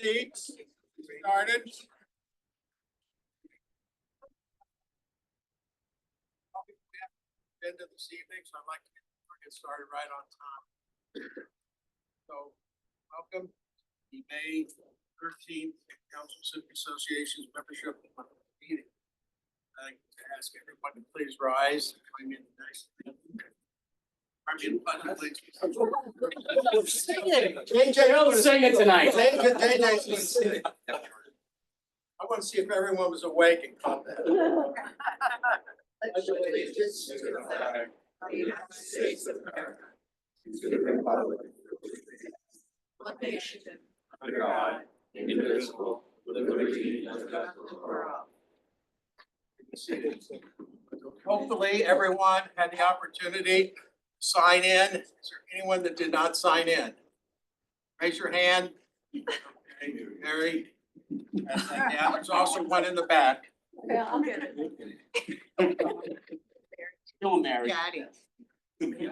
seats. Started. Agenda this evening, so I'd like to get started right on time. So, welcome to the May 13th Council Civic Association's membership meeting. I'd like to ask everyone to please rise. I'm in nice. JJ, sing it tonight. I want to see if everyone was awake and caught that. Allegiance to the flag of the United States of America, to the republic, one nation, under God, indivisible, with liberty and justice for all. Hopefully, everyone had the opportunity to sign in. Is there anyone that did not sign in? Raise your hand. Okay, Mary. Yeah, there's also one in the back. Yeah, I'll get it. Go, Mary.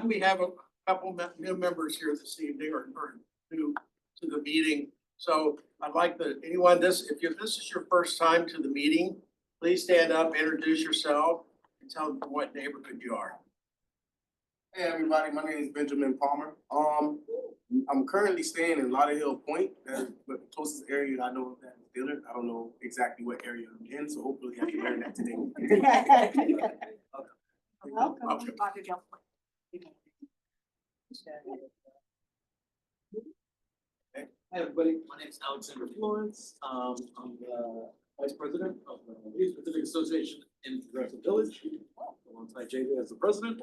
We have a couple new members here this evening or new to the meeting. So I'd like anyone this is your first time to the meeting, please stand up, introduce yourself, and tell them what neighborhood you are. Hey everybody, my name is Benjamin Palmer. I'm currently staying in Lauderhill Point, but the closest area I know of that is Dillard. I don't know exactly what area I'm in, so hopefully I can learn that today. Welcome. Hi, everybody. My name is Alexander Florence. I'm the Vice President of the Youth Civic Association in Progressive Village, alongside JJ as the President.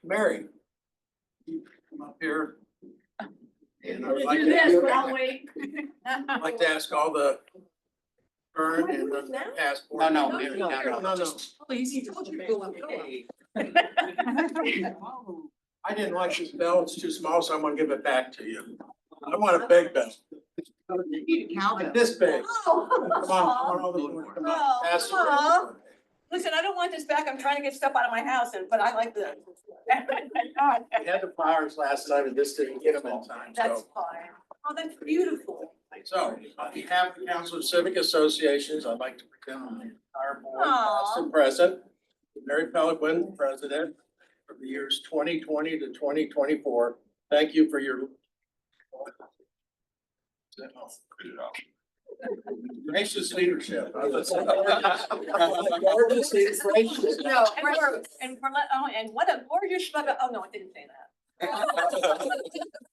Mary, you come up here. And I would like to ask all the current and the passport. No. Please, he told you to go up. I didn't like this bell, it's too small, so I'm gonna give it back to you. I want a big bell, like this big. Come on, all the boys, come on, pass it. Aw. Listen, I don't want this back. I'm trying to get stuff out of my house, but I like the. We had the fires last time and this didn't get them in time, That's so. fine. Oh, that's beautiful. So, on behalf of the Council of Civic Associations, I'd like to present the entire board, Aw. past and present. Mary Peliquin, President, for the years 2020 to 2024. Thank you for your gracious leadership. No, and what a gorgeous, oh, no, it didn't say that.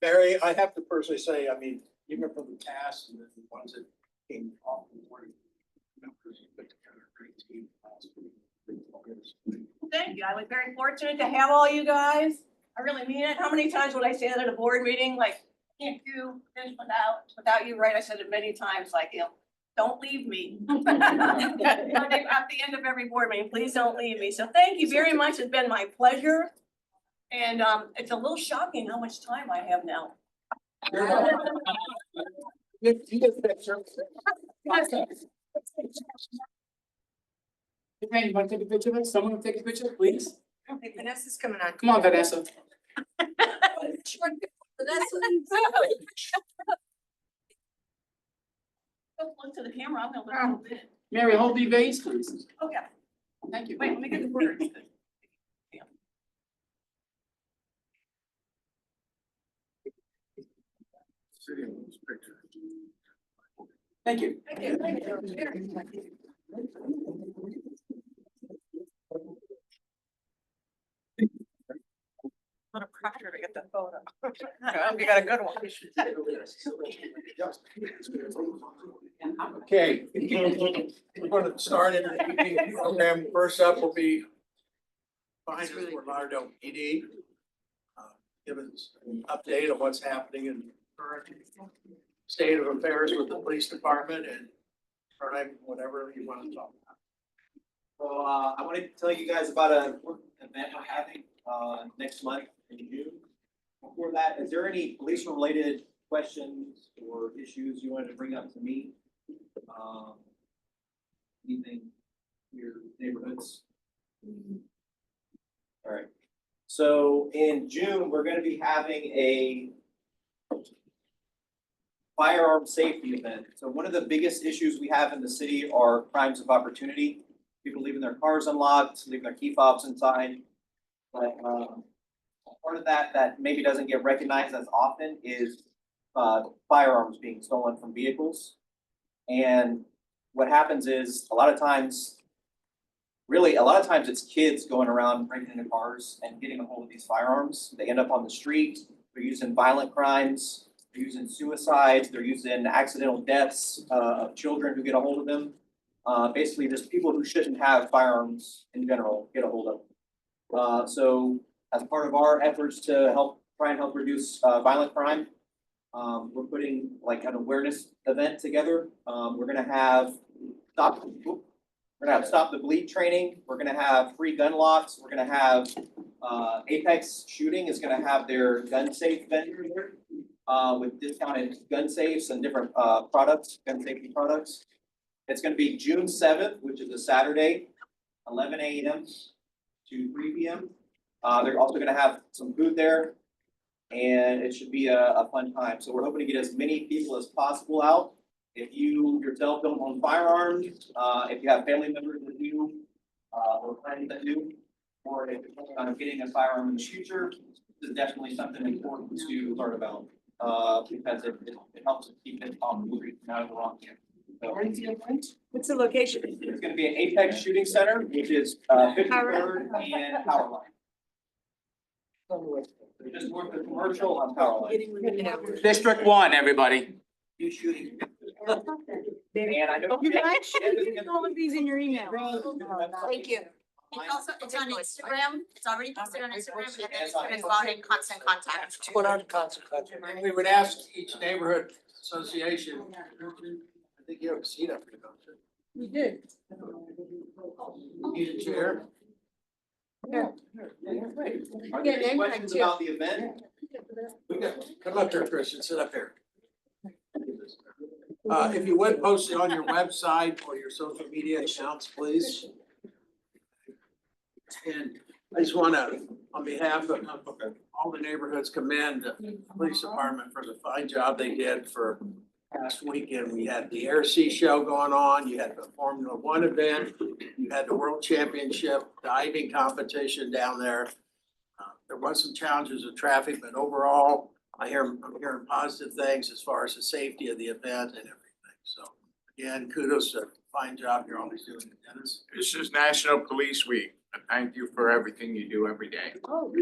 Mary, I have to personally say, I mean, even from the past and the ones that came off the board, members, you put together a great team. Thank you. I was very fortunate to have all you guys. I really mean it. How many times would I say that at a board meeting? Like, can't do this without you, right? I said it many times, like, don't leave me. At the end of every board meeting, please don't leave me. So thank you very much. It's been my pleasure. And it's a little shocking how much time I have now. You get a picture. Hey, you want to take a picture of it? Someone will take a picture, please? Hey, Vanessa's coming on. Come on, Vanessa. Look to the camera. I'm gonna look a bit. Mary, hold the vase, please. Okay. Thank you. Wait, let me get the words. Thank you. Thank you. Thank you. What a pressure to get the photo. You got a good one. Okay, we're going to start in the meeting program. First up will be behind us for Lauderdale PD. Give us an update on what's happening in the current state of affairs with the police department and crime, whatever you want to talk about. So, I wanted to tell you guys about an event we're having, next month in June. Before that, is there any police-related questions or issues you wanted to bring up to me? Anything in your neighborhoods? All right. So in June, we're gonna be having a firearm safety event. So one of the biggest issues we have in the city are crimes of opportunity. People leaving their cars unlocked, leaving their key fobs inside. But part of that maybe doesn't get recognized as often is firearms being stolen from vehicles. And what happens is a lot of times it's kids going around breaking into cars and getting a hold of these firearms. They end up on the street. They're used in violent crimes. They're used in suicides. They're used in accidental deaths of children who get a hold of them. Basically, just people who shouldn't have firearms in general get a hold of them. So as part of our efforts to try and help reduce violent crime, we're putting like an awareness event together. We're gonna have Stop the Bleed training. We're gonna have free gun locks. We're gonna have Apex Shooting is gonna have their gun safe vendor here with discounted gun safes and different products, gun safety products. It's gonna be June 7th, which is a Saturday, 11 a.m. to 3 p.m. They're also gonna have some food there, and it should be a fun time. So we're hoping to get as many people as possible out. If you yourself don't own firearms, if you have family members that do, or friends that do, or if you're planning on getting a firearm in the future, this is definitely something important to learn about, because it helps keep it on the street, not in the wrong hand. So, What's the location? it's gonna be an Apex Shooting Center, which is 53rd and Powerline. Just north of Commercial on Powerline. District 1, everybody. You shooting. And I know. You guys should get all of these in your email. Thank you. It's also, it's on Instagram, it's already posted on Instagram, and it's gonna go out in constant contact. Put on constant contact. We would ask each neighborhood association, I think you have a seat up here, don't you? We did. Need a chair? Are there any questions about the event? Come up here, Christian, sit up here. If you would, post it on your website or your social media accounts, please. And I just wanna, on behalf of all the neighborhoods, commend the police department for the fine job they did for past weekend. We had the Air Sea Show going on, you had the Formula One event, you had the World Championship diving competition down there. There was some challenges with traffic, but overall, I'm hearing positive things as far as the safety of the event and everything. So again, kudos to the fine job you're always doing, Dennis. This is National Police Week. And thank you for everything you do every day. Oh,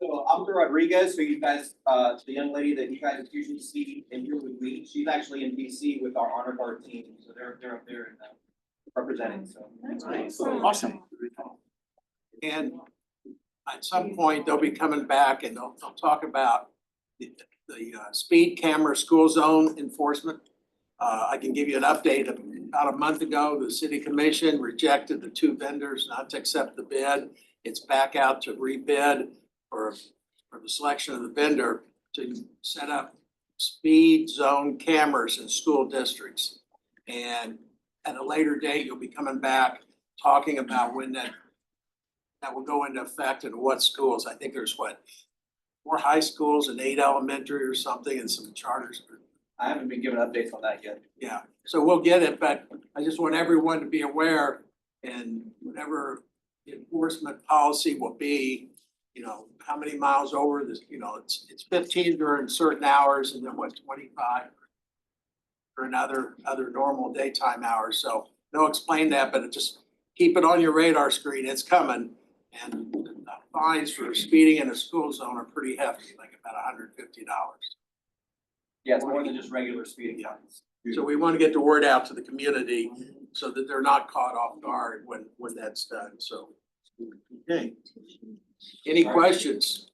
So Officer Rodriguez, who you guys, the young lady that you guys usually see in here with me, she's actually in DC with our honor guard team. So they're up there and representing, so. Awesome. And at some point, they'll be coming back and they'll talk about the speed camera school zone enforcement. I can give you an update. About a month ago, the city commission rejected the 2 vendors not to accept the bid. It's back out to rebid for the selection of the vendor to set up speed zone cameras in school districts. And at a later date, you'll be coming back talking about when that will go into effect and what schools. I think there's 4 high schools and 8 elementary or something and some charters. I haven't been given updates on that yet. Yeah, so we'll get it, but I just want everyone to be aware and whatever the enforcement policy will be, you know, how many miles over this, you know, it's 15 during certain hours and then 25 for other normal daytime hours. So they'll explain that, but just keep it on your radar screen. It's coming. And the fines for speeding in a school zone are pretty hefty, like about $150. Yeah, it's more than just regular speeding fines. So we want to get the word out to the community so that they're not caught off guard when that's done. So, okay. Any questions?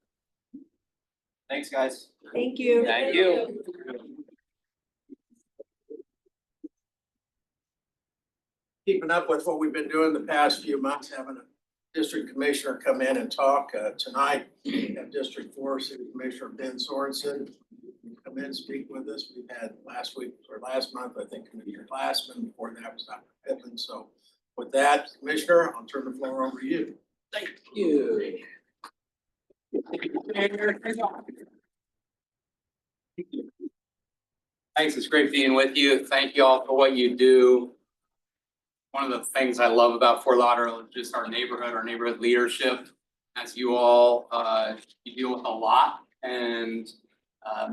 Thanks, guys. Thank you. Thank you. Keeping up with what we've been doing the past few months, having a district commissioner come in and talk. Tonight, we have District 4 City Commissioner Ben Sorensen. come in and speak with us. We've had last week or last month, I think, Commissioner Glassman, before that was Dr. Pittman. So with that, Commissioner, I'll turn the floor over to you. Thank you. Thanks, it's great being with you. Thank you all for what you do. One of the things I love about Fort Lauderdale is just our neighborhood leadership. As you all, you deal with a lot and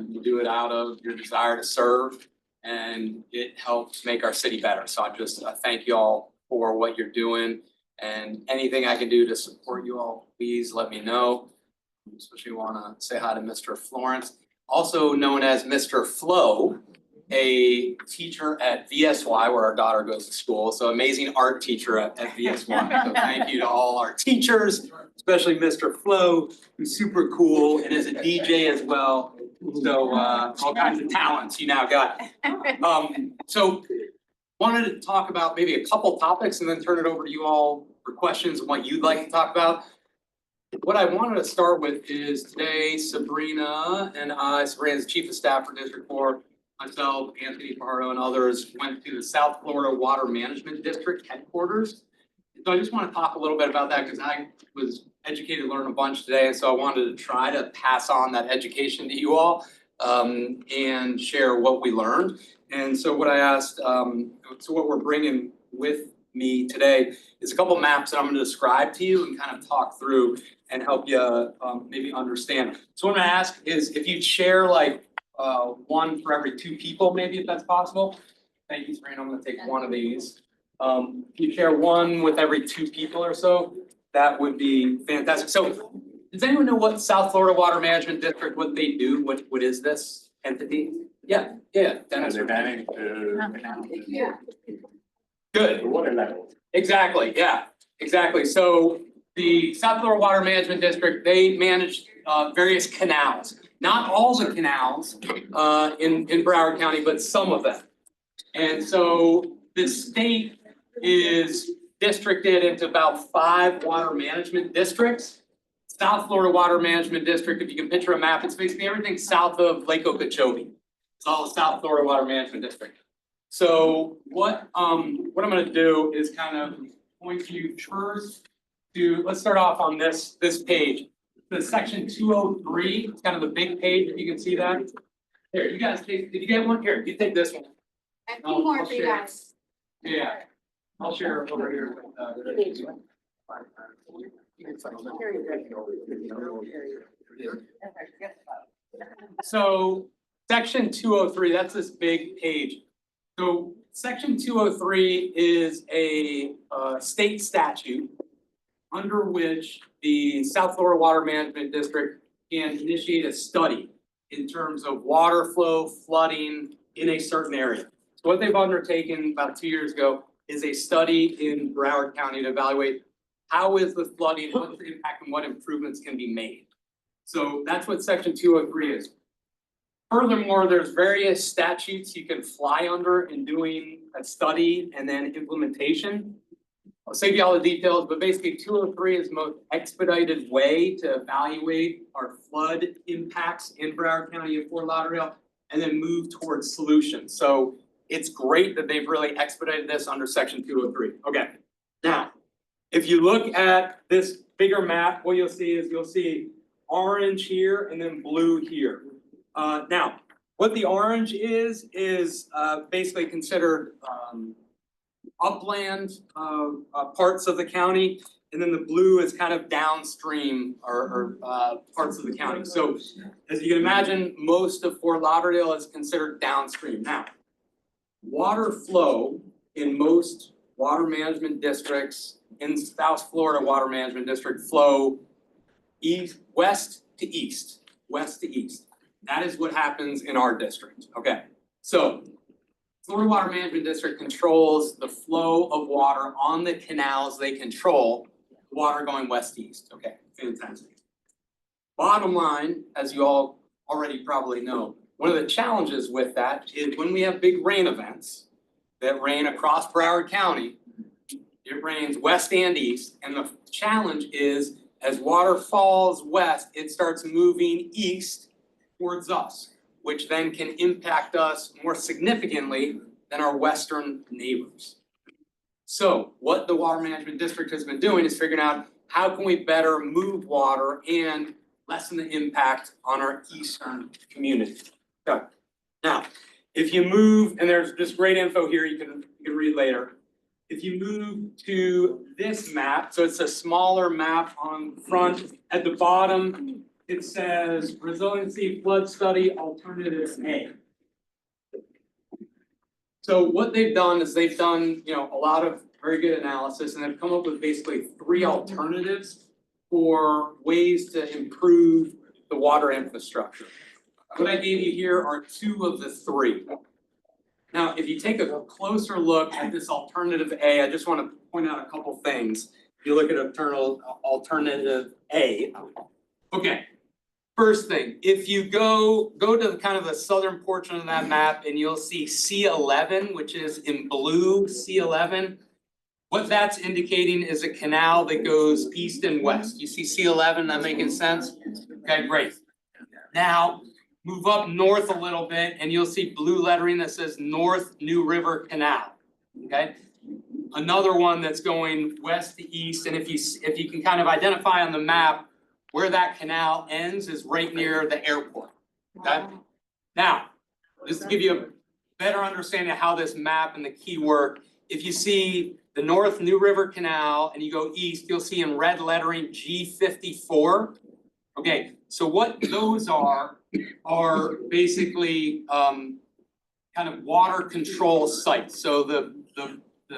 you do it out of your desire to serve, and it helps make our city better. So I just thank you all for what you're doing, and anything I can do to support you all, please let me know. Especially want to say hi to Mr. Florence, also known as Mr. Flo, a teacher at VSY where our daughter goes to school. So amazing art teacher at VSY. So thank you to all our teachers, especially Mr. Flo, who's super cool and is a DJ as well. So all kinds of talents you now got. So wanted to talk about maybe a couple topics and then turn it over to you all for questions on what you'd like to talk about. What I wanted to start with is today Sabrina's the Chief of Staff for District 4, myself, Anthony Fajardo, and others went to the South Florida Water Management District headquarters. So I just want to talk a little bit about that because I was educated to learn a bunch today. And so I wanted to try to pass on that education to you all and share what we learned. And so what I asked, so what we're bringing with me today is a couple maps that I'm going to describe to you and kind of talk through and help you maybe understand. So what I'm going to ask is if you'd share like one for every 2 people, maybe if that's possible. Thank you, Sabrina. I'm going to take one of these. If you share one with every 2 people or so, that would be fantastic. So does anyone know what South Florida Water Management District, what they do? What is this entity? Yeah. Dennis. Yeah. Good. Water level. Exactly, yeah, exactly. So the South Florida Water Management District, they manage various canals. Not all the canals in Broward County, but some of them. And so the state is districted into about 5 water management districts. South Florida Water Management District, if you can picture a map, it's basically everything south of Lake Okeechobee. It's all the South Florida Water Management District. So what I'm gonna do is kind of point you first to, let's start off on this page. The section 203, it's kind of the big page, if you can see that. Here, you guys take, did you get one? Here, you take this one. I have 2 more for you guys. Yeah, I'll share over here. So section 203, that's this big page. So section 203 is a state statute under which the South Florida Water Management District can initiate a study in terms of water flow, flooding in a certain area. So what they've undertaken about 2 years ago is a study in Broward County to evaluate how is the flooding, what's the impact, and what improvements can be made. So that's what section 203 is. Furthermore, there's various statutes you can fly under in doing a study and then implementation. I'll save you all the details, but basically 203 is the most expedited way to evaluate our flood impacts in Broward County and Fort Lauderdale and then move towards solutions. So it's great that they've really expedited this under section 203. Okay, now, if you look at this bigger map, what you'll see orange here and then blue here. Now, what the orange is basically considered upland parts of the county, and then the blue is kind of downstream or parts of the county. So as you can imagine, most of Fort Lauderdale is considered downstream. Now, water flow in most water management districts in South Florida Water Management District flow west to east. That is what happens in our district, okay? So Florida Water Management District controls the flow of water on the canals they control, water going west to east, okay, fantastic. Bottom line, as you all already probably know, one of the challenges with that is when we have big rain events that rain across Broward County, it rains west and east, and the challenge is as water falls west, it starts moving east towards us. which then can impact us more significantly than our western neighbors. So what the Water Management District has been doing is figuring out how can we better move water and lessen the impact on our eastern community. Okay. Now, if you move, and there's just great info here you can read later. If you move to this map, so it's a smaller map on front, at the bottom, it says Resiliency Flood Study Alternative A. So what they've done is they've done, a lot of very good analysis, and they've come up with basically 3 alternatives for ways to improve the water infrastructure. What I gave you here are 2 of the 3. Now, if you take a closer look at this alternative A, I just want to point out a couple things. If you look at alternative A. Okay, first thing, if you go to kind of the southern portion of that map and you'll see C11, which is in blue, C11. What that's indicating is a canal that goes east and west. You see C11, that making sense? Okay, great. Now, move up north a little bit and you'll see blue lettering that says North New River Canal, okay? Another one that's going west to east, and if you can kind of identify on the map where that canal ends is right near the airport, okay? Now, just to give you a better understanding of how this map and the key work, if you see the North New River Canal and you go east, you'll see in red lettering G54. Okay, so what those are basically kind of water control sites. So the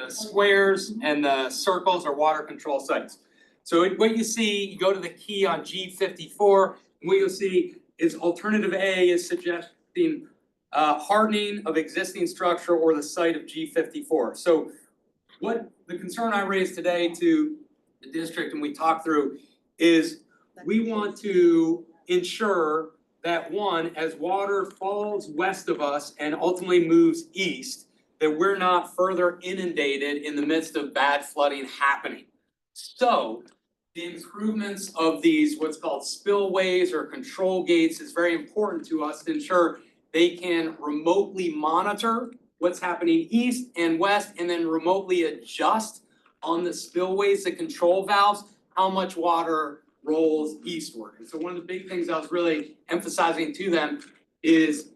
squares and the circles are water control sites. So what you see, you go to the key on G54, and what you'll see is alternative A is suggesting hardening of existing structure or the site of G54. So what the concern I raised today to the district and we talked through is we want to ensure that one, as water falls west of us and ultimately moves east, that we're not further inundated in the midst of bad flooding happening. So the improvements of these, what's called spillways or control gates, is very important to us to ensure they can remotely monitor what's happening east and west and then remotely adjust on the spillways, the control valves, how much water rolls eastward. And so one of the big things I was really emphasizing to them is,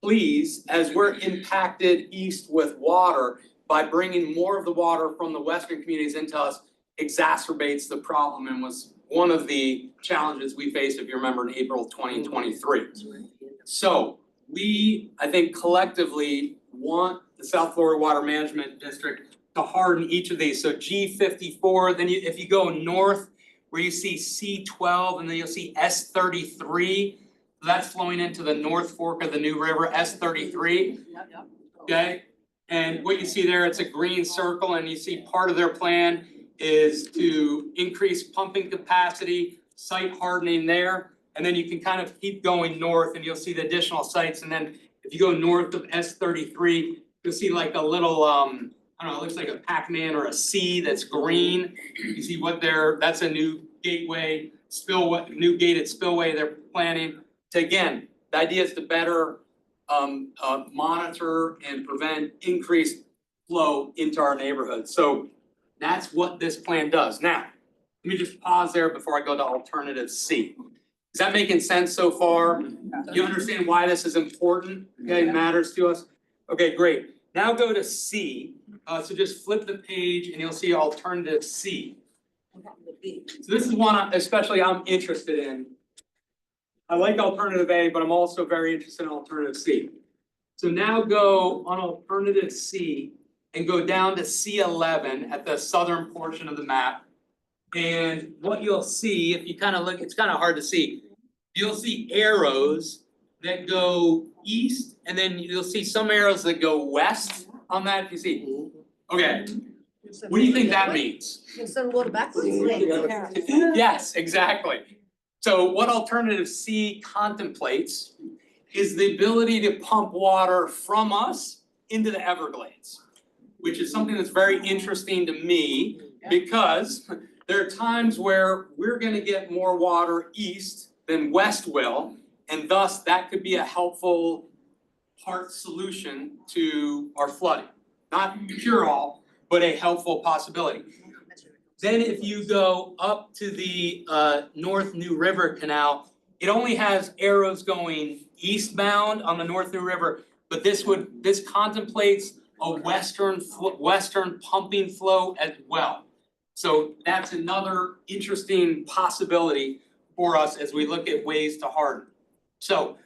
please, as we're impacted east with water, by bringing more of the water from the western communities into us, exacerbates the problem and was one of the challenges we faced, if you remember, in April 2023. So we, I think, collectively want the South Florida Water Management District to harden each of these. So G54, then if you go north where you see C12 and then you'll see S33, that's flowing into the North Fork of the New River, S33. Okay, and what you see there, it's a green circle, and you see part of their plan is to increase pumping capacity, site hardening there, and then you can kind of keep going north and you'll see the additional sites. And then if you go north of S33, you'll see like a little, I don't know, it looks like a Pac-Man or a C that's green. You see what that's a new gateway, new gated spillway they're planning. So again, the idea is to better monitor and prevent increased flow into our neighborhood. So that's what this plan does. Now, let me just pause there before I go to alternative C. Is that making sense so far? You understand why this is important? Okay, it matters to us? Okay, great. Now go to C. So just flip the page and you'll see alternative C. So this is one especially I'm interested in. I like alternative A, but I'm also very interested in alternative C. So now go on alternative C and go down to C11 at the southern portion of the map. And what you'll see, if you kind of look, it's kind of hard to see. You'll see arrows that go east, and then you'll see some arrows that go west on that, you see. Okay, what do you think that means? Yes, exactly. So what alternative C contemplates is the ability to pump water from us into the Everglades, which is something that's very interesting to me because there are times where we're gonna get more water east than west will, And thus, that could be a helpful part solution to our flooding. Not cure all, but a helpful possibility. Then if you go up to the North New River Canal, it only has arrows going eastbound on the North New River, but this contemplates a western pumping flow as well. So that's another interesting possibility for us as we look at ways to harden. So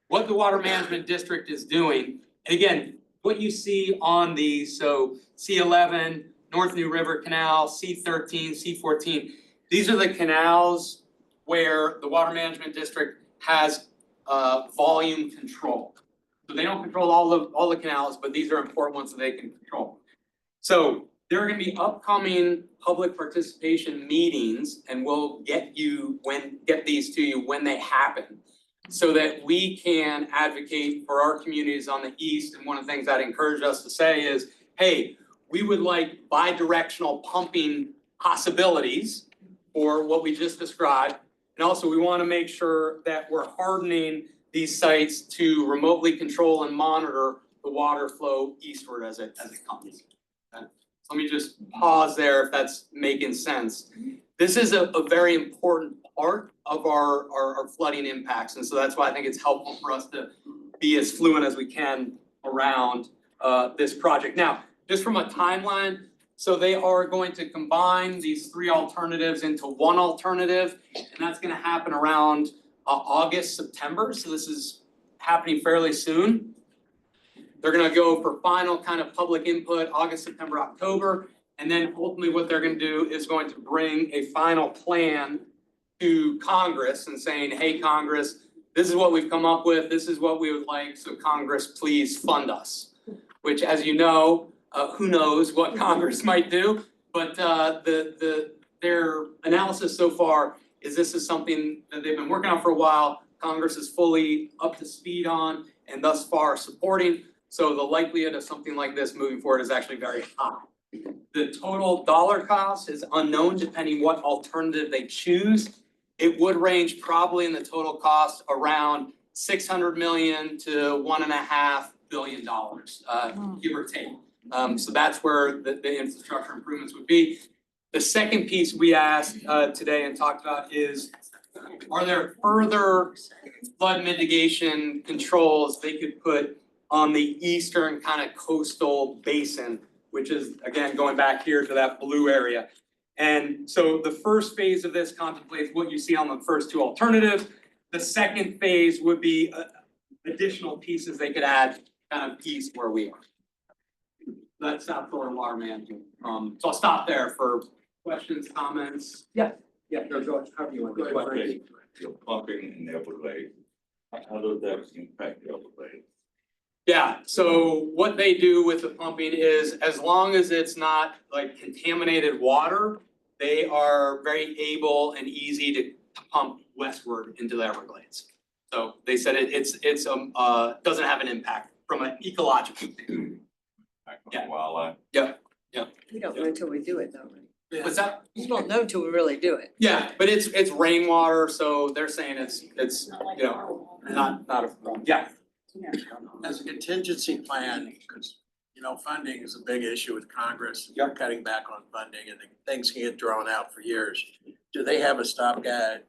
what the Water Management District is doing, and again, what you see on these, so C11, North New River Canal, C13, C14, these are the canals where the Water Management District has volume control. So they don't control all the canals, but these are important ones that they can control. So there are gonna be upcoming public participation meetings, and we'll get these to you when they happen, so that we can advocate for our communities on the east. And one of the things I'd encourage us to say is, hey, we would like bi-directional pumping possibilities for what we just described. And also, we wanna make sure that we're hardening these sites to remotely control and monitor the water flow eastward as it comes. Okay? So let me just pause there if that's making sense. This is a very important part of our flooding impacts, and so that's why I think it's helpful for us to be as fluent as we can around this project. Now, just from a timeline, so they are going to combine these three alternatives into one alternative, and that's gonna happen around August, September, so this is happening fairly soon. They're gonna go for final kind of public input, August, September, October, and then ultimately what they're gonna do is going to bring a final plan to Congress and saying, hey, Congress, this is what we've come up with, this is what we would like, so Congress, please fund us. Which, as you know, who knows what Congress might do, but their analysis so far is this is something that they've been working on for a while, Congress is fully up to speed on and thus far supporting, so the likelihood of something like this moving forward is actually very high. The total dollar cost is unknown depending what alternative they choose. It would range probably in the total cost around $600 million to $1.5 billion, give or take. So that's where the infrastructure improvements would be. The second piece we asked today and talked about is, are there further flood mitigation controls they could put on the eastern kind of coastal basin, which is, again, going back here to that blue area. And so the first phase of this contemplates what you see on the first two alternatives. The second phase would be additional pieces they could add kind of east where we are. That's South Florida Water Management. So I'll stop there for questions, comments. Yeah, no, George, however you want to go ahead. You're pumping in Everglades. How does that impact the Everglades? Yeah, so what they do with the pumping is, as long as it's not like contaminated water, they are very able and easy to pump westward into the Everglades. So they said it's doesn't have an impact from an ecological standpoint. Yeah. Wildlife. We don't know until we do it though, right? What's that? We won't know until we really do it. Yeah, but it's rainwater, so they're saying it's you know, not a, yeah. As a contingency plan, because, you know, funding is a big issue with Congress. Yep. Cutting back on funding and things can get drawn out for years. Do they have a stopgap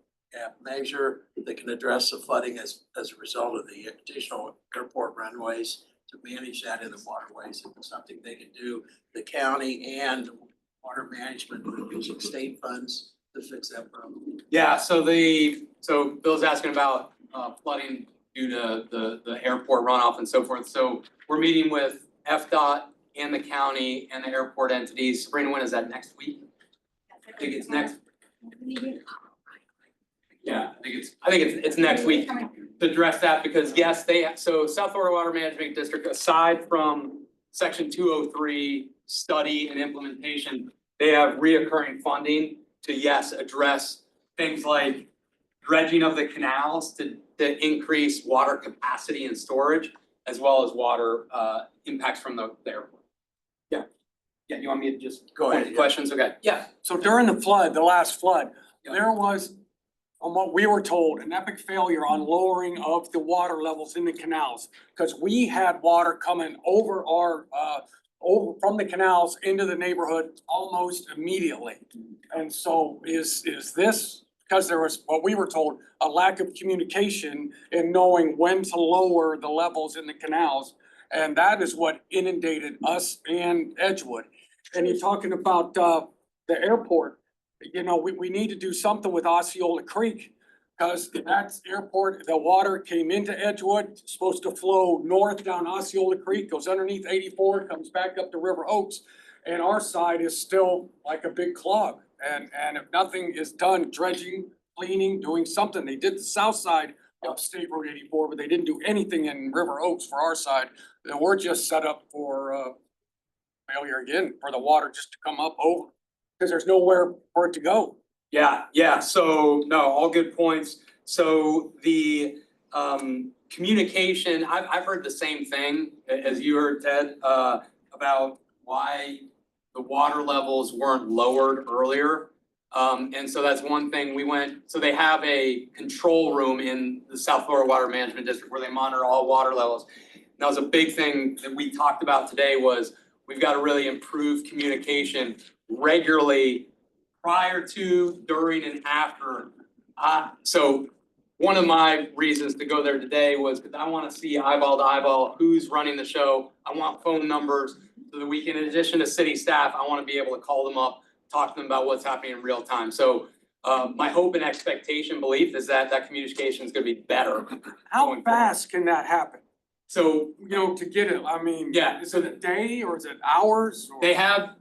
measure that can address the flooding as a result of the additional airport runways to manage that in the waterways? If it's something they can do, the county and water management using state funds to fix that problem. Yeah, so Bill's asking about flooding due to the airport runoff and so forth. So we're meeting with FDOT and the county and the airport entities. Sabrina, when is that, next week? I think it's next. Yeah, I think it's next week to address that, because yes, so South Florida Water Management District, aside from Section 203 study and implementation, they have reoccurring funding to, yes, address things like dredging of the canals to increase water capacity and storage, as well as water impacts from the airport. Yeah, you want me to just Go point ahead, the questions? Okay, yeah. So during the flood, the last flood, Yeah. there was from what we were told, an epic failure on lowering of the water levels in the canals. Cause we had water coming over our, over from the canals into the neighborhood almost immediately. And so is this, because there was, what we were told, a lack of communication in knowing when to lower the levels in the canals. And that is what inundated us and Edgewood. And you're talking about, the airport, you know, we need to do something with Osceola Creek. Cause that's airport, the water came into Edgewood, it's supposed to flow north down Osceola Creek, goes underneath 84, comes back up to River Oaks. And our side is still like a big clog. And if nothing is done, dredging, cleaning, doing something, they did the south side of State Road 84, but they didn't do anything in River Oaks for our side. And we're just set up for, failure again, for the water just to come up over, because there's nowhere for it to go. Yeah, so, no, all good points. So the communication, I've heard the same thing as you heard, Ted, about why the water levels weren't lowered earlier. And so that's one thing so they have a control room in the South Florida Water Management District where they monitor all water levels. And that was a big thing that we talked about today was we've got to really improve communication regularly prior to, during, and after. So one of my reasons to go there today was because I want to see eyeball to eyeball who's running the show. I want phone numbers so that we can, in addition to city staff, I want to be able to call them up, talk to them about what's happening in real time. So my hope and expectation, belief is that communication is going to be better. How fast can that happen? So, You know, to get it, I mean, Yeah, is it a day or is it hours? Or- they have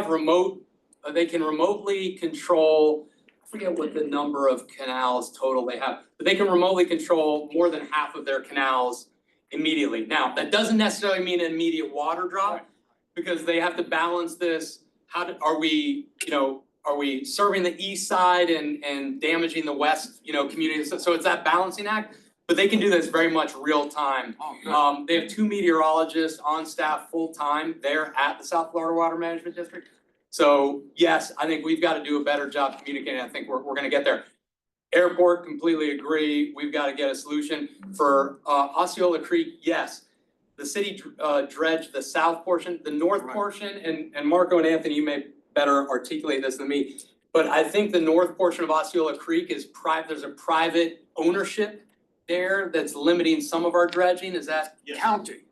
remote, they can remotely control, I forget what the number of canals total they have, but they can remotely control more than half of their canals immediately. Now, that doesn't necessarily mean an immediate water drop, because they have to balance this. Are we serving the east side and damaging the west, communities? So it's that balancing act, but they can do this very much real time. Oh, good. They have 2 meteorologists on staff full time there at the South Florida Water Management District. So yes, I think we've got to do a better job communicating. I think we're gonna get there. Airport, completely agree. We've got to get a solution for Osceola Creek. Yes, the city dredged the south portion, the north Right. portion, and Marco and Anthony, you may better articulate this than me. But I think the north portion of Osceola Creek is there's a private ownership there that's limiting some of our dredging. Is that County.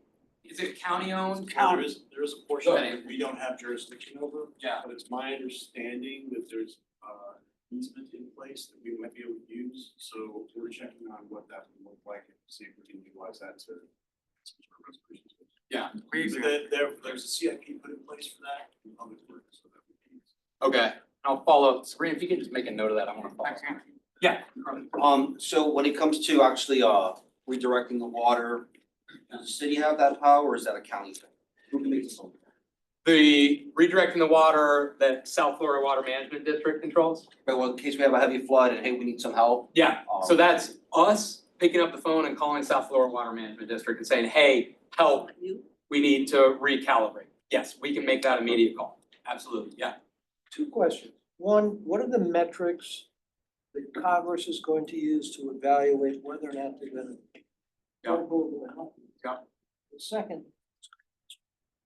Is it county owned? There is a portion Okay. that we don't have jurisdiction over. Yeah. But it's my understanding that there's easement in place that we might be able to use, so we're checking on what that would look like and see if we can utilize that to. Yeah. There's a CIP put in place for that in public works, so that would be. Okay, I'll follow up. Sabrina, if you could just make a note of that, I want to follow up. Yeah. So when it comes to actually redirecting the water, does the city have that power or is that a county thing? Who can make this one? The redirecting the water that South Florida Water Management District controls? But well, in case we have a heavy flood and hey, we need some help. Yeah, so that's us picking up the phone and calling South Florida Water Management District and saying, hey, help, we need to recalibrate. Yes, we can make that immediate call. Absolutely, yeah. 2 questions. One, what are the metrics that Congress is going to use to evaluate whether or not they're gonna Yeah. go over the hump? Yeah. The second,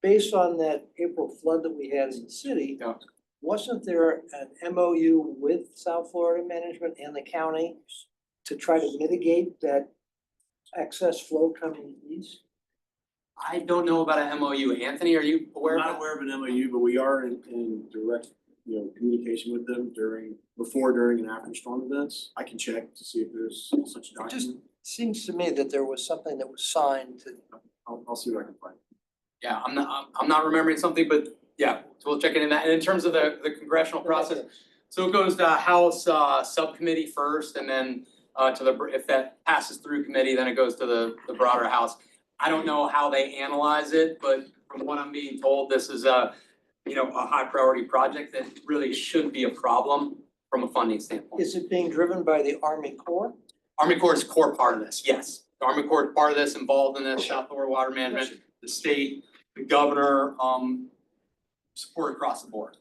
based on that April flood that we had in the city, Yeah. wasn't there an MOU with South Florida Management and the county to try to mitigate that excess flow coming east? I don't know about a MOU. Anthony, are you aware We're of not that? aware of an MOU, but we are in direct, communication with them before, during, and after storm events. I can check to see if there's such a It just document. seems to me that there was something that was signed to. I'll see what I can find. Yeah, I'm not remembering something, but yeah, so we'll check into that. And in terms of the congressional process, so it goes to House subcommittee first, and then if that passes through committee, then it goes to the broader House. I don't know how they analyze it, but from what I'm being told, this is a high priority project that really shouldn't be a problem from a funding standpoint. Is it being driven by the Army Corps? Army Corps is a core part of this, yes. The Army Corps is part of this, involved in this, South Florida Water Management, the state, the governor, support across the board.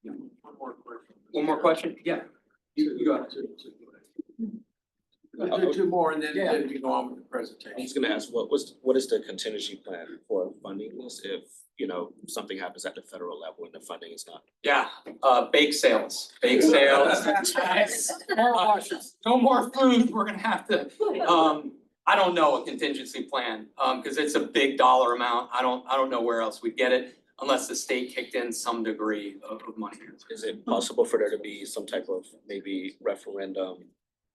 One more question. One more question? Yeah. You go ahead. Two more and then Yeah. you go on with the presentation. I was gonna ask, what is the contingency plan for funding this if, you know, something happens at the federal level and the funding is not? Yeah, bake sales, bake sales. No more food, we're gonna have to, I don't know a contingency plan, cause it's a big dollar amount. I don't know where else we'd get it unless the state kicked in some degree of money. Is it possible for there to be some type of maybe referendum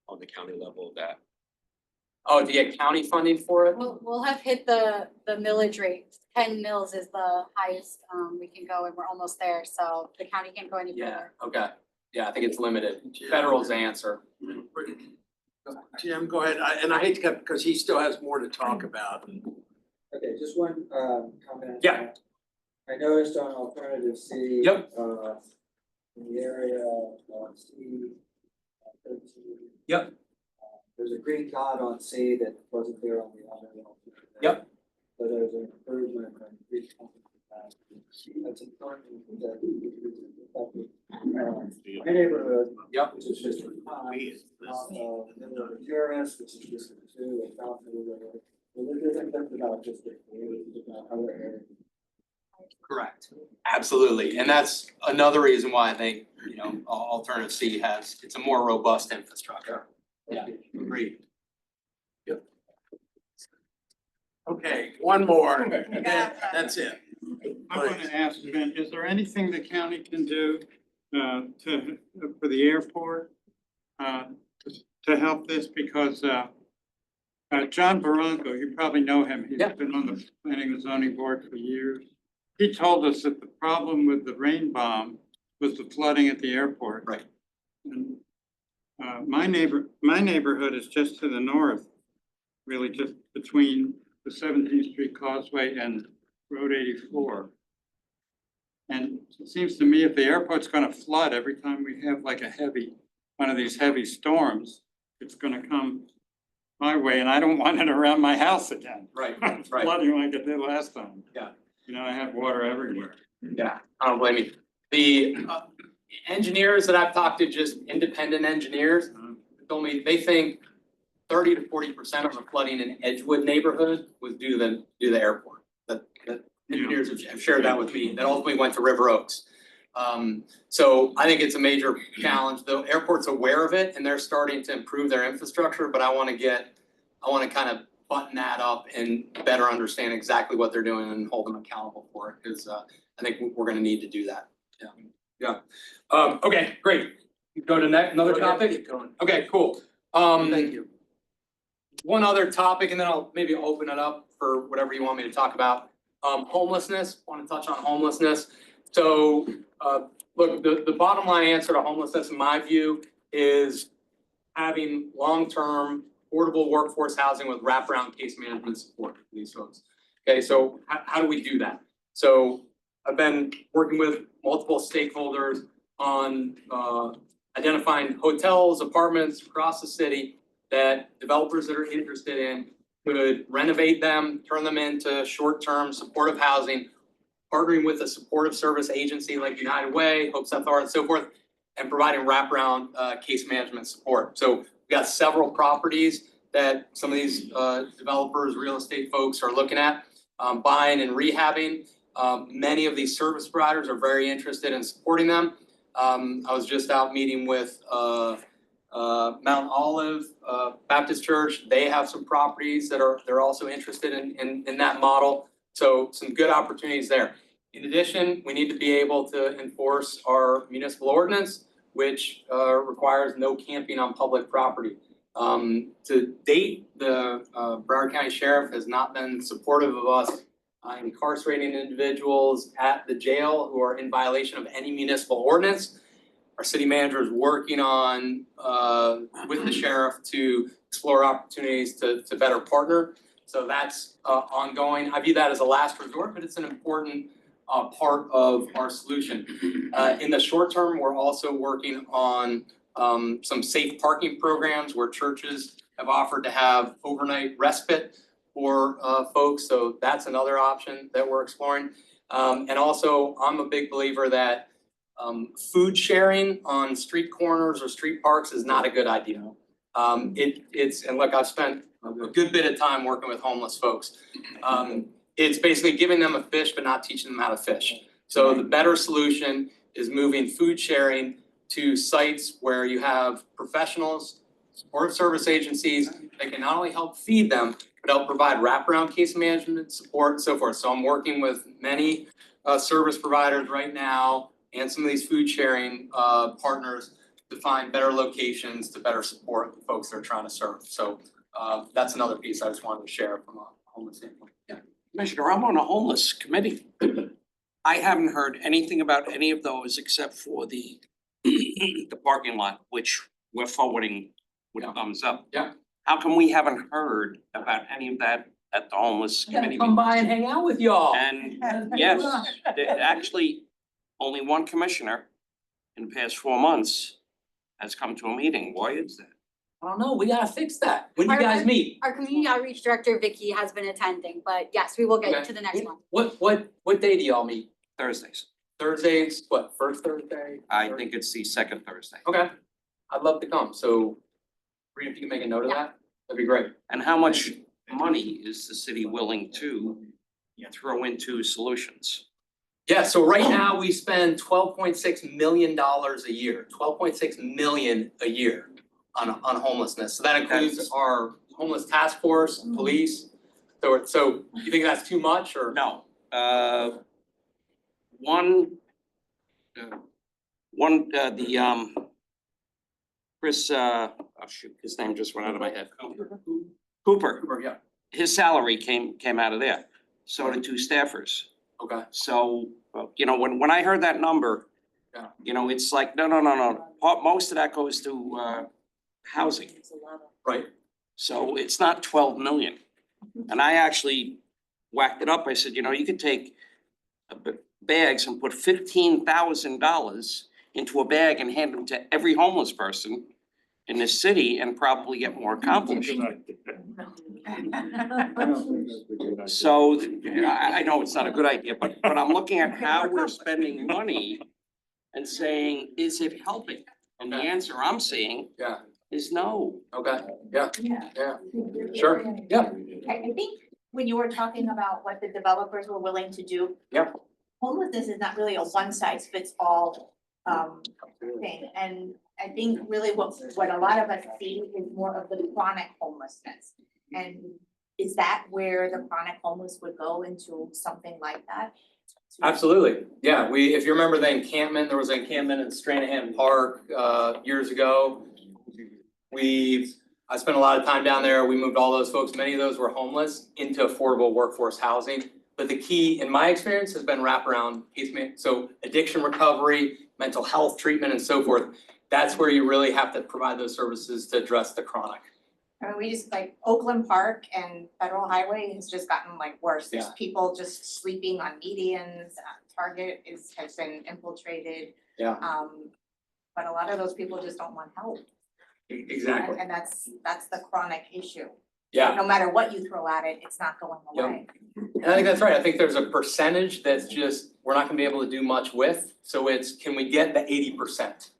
on the county level that? Oh, to get county funding for it? We'll have hit the millage rate. 10 mills is the highest we can go, and we're almost there, so the county can't go any Yeah, further. okay. Yeah, I think it's limited. Federal's the answer. Jim, go ahead. And I hate to cut because he still has more to talk about. Okay, just one comment. Yeah. I noticed on alternative C. Yep. In the area of C. 13. Yep. There's a green dot on C that wasn't there on the other. Yep. So there's an improvement on three. That's important that my neighborhood. Yep. Which is District 5. The terrace, which is District 2, and Fountain. So this isn't just about District 3, it's about other areas. Correct. Absolutely. And that's another reason why I think, you know, alternative C it's a more robust infrastructure. Yeah, agreed. Okay, one more, and then that's it. I want to ask, Ben, is there anything the county can do for the airport to help this? Because John Barranco, you probably know him, he's been on the planning and zoning board for years. He told us that the problem with the rain bomb was the flooding at the airport. Right. And my neighborhood is just to the north, really just between the 17th Street Causeway and Road 84. And it seems to me if the airport's gonna flood every time we have like one of these heavy storms, it's gonna come my way, and I don't want it around my house again. Right, Flooding like it did last time. Yeah. You know, I have water everywhere. Yeah, I don't blame you. The engineers that I've talked to, just independent engineers, told me they think 30 to 40% of the flooding in Edgewood neighborhood was due to the airport. The engineers have shared that with me. That ultimately went to River Oaks. So I think it's a major challenge. The airport's aware of it and they're starting to improve their infrastructure, but I want to kind of button that up and better understand exactly what they're doing and hold them accountable for it, because I think we're gonna need to do that. Yeah. Okay, great. Go to another topic? Keep going. Okay, cool. Thank you. One other topic, and then I'll maybe open it up for whatever you want me to talk about. Homelessness, want to touch on homelessness. So, look, the bottom line answer to homelessness, in my view, is having long-term affordable workforce housing with wraparound case management support for these folks. Okay, so how do we do that? So I've been working with multiple stakeholders on identifying hotels, apartments across the city that developers that are interested in could renovate them, turn them into short-term supportive housing, partnering with a supportive service agency like United Way, Hope SFR, and so forth, and providing wraparound case management support. So we got several properties that some of these developers, real estate folks are looking at buying and rehabbing. Many of these service providers are very interested in supporting them. I was just out meeting with Mount Olive Baptist Church. They have some properties that they're also interested in that model. So some good opportunities there. In addition, we need to be able to enforce our municipal ordinance, which requires no camping on public property. To date, the Broward County Sheriff has not been supportive of us incarcerating individuals at the jail who are in violation of any municipal ordinance. Our city manager is working on with the sheriff to explore opportunities to better partner. So that's ongoing. I view that as a last resort, but it's an important part of our solution. In the short term, we're also working on some safe parking programs where churches have offered to have overnight respite for folks. So that's another option that we're exploring. And also, I'm a big believer that Food sharing on street corners or street parks is not a good idea. It's, and look, I've spent a good bit of time working with homeless folks. It's basically giving them a fish but not teaching them how to fish. So the better solution is moving food sharing to sites where you have professionals, support service agencies that can not only help feed them, but help provide wraparound case management support and so forth. So I'm working with many service providers right now and some of these food sharing partners to find better locations to better support the folks they're trying to serve. So that's another piece I just wanted to share from a homeless standpoint. Yeah. Commissioner, I'm on a homeless committee. I haven't heard anything about any of those except for the parking lot, which we're forwarding with a thumbs up. Yeah. How come we haven't heard about any of that at the homeless committee? Come by and hang out with y'all. And yes, actually, only one commissioner in the past 4 months has come to a meeting. Why is that? I don't know, we gotta fix that. When do you guys meet? Our community outreach director, Vicky, has been attending, but yes, we will get Okay. to the next one. What day do y'all meet? Thursdays. Thursdays, what, first Thursday? I think it's the second Thursday. Okay, I'd love to come, so Rita, if you can make a note of that, that'd be great. And how much money is the city willing to throw into solutions? Yeah, so right now we spend $12.6 million a year, 12.6 million a year on homelessness. So that includes our homeless task force, police. So you think that's too much or? No, Chris, oh shoot, his name just went out of my head. Cooper, Yeah, his salary came out of there. So did 2 staffers. okay, So, you know, when I heard that number, Yeah. you know, it's like, no. Most of that goes to housing. right, So it's not 12 million. And I actually whacked it up. I said, you know, you could take bags and put $15,000 into a bag and hand them to every homeless person in this city and probably get more accomplished. So I know it's not a good idea, but I'm looking at how we're spending money and saying, is it helping? And the answer I'm seeing yeah, is no. okay, yeah, sure, yeah, I think when you were talking about what the developers were willing to do. Yeah. Homelessness is not really a one size fits all thing, and I think really what a lot of us see is more of the chronic homelessness. And is that where the chronic homeless would go into something like that? absolutely. Yeah, if you remember the encampment, there was an encampment in Stranahan Park years ago. I spent a lot of time down there. We moved all those folks, many of those were homeless, into affordable workforce housing. But the key, in my experience, has been wraparound case management. So addiction recovery, mental health treatment and so forth. That's where you really have to provide those services to address the chronic. I mean, we just like Oakland Park and Federal Highway has just gotten like worse. There's Yeah. people just sleeping on medians. Target has been infiltrated. Yeah. But a lot of those people just don't want help. Exactly. And that's the chronic issue. Yeah. No matter what you throw at it, it's not going away. And I think that's right. I think there's a percentage that's just, we're not gonna be able to do much with. So it's, can we get the 80%?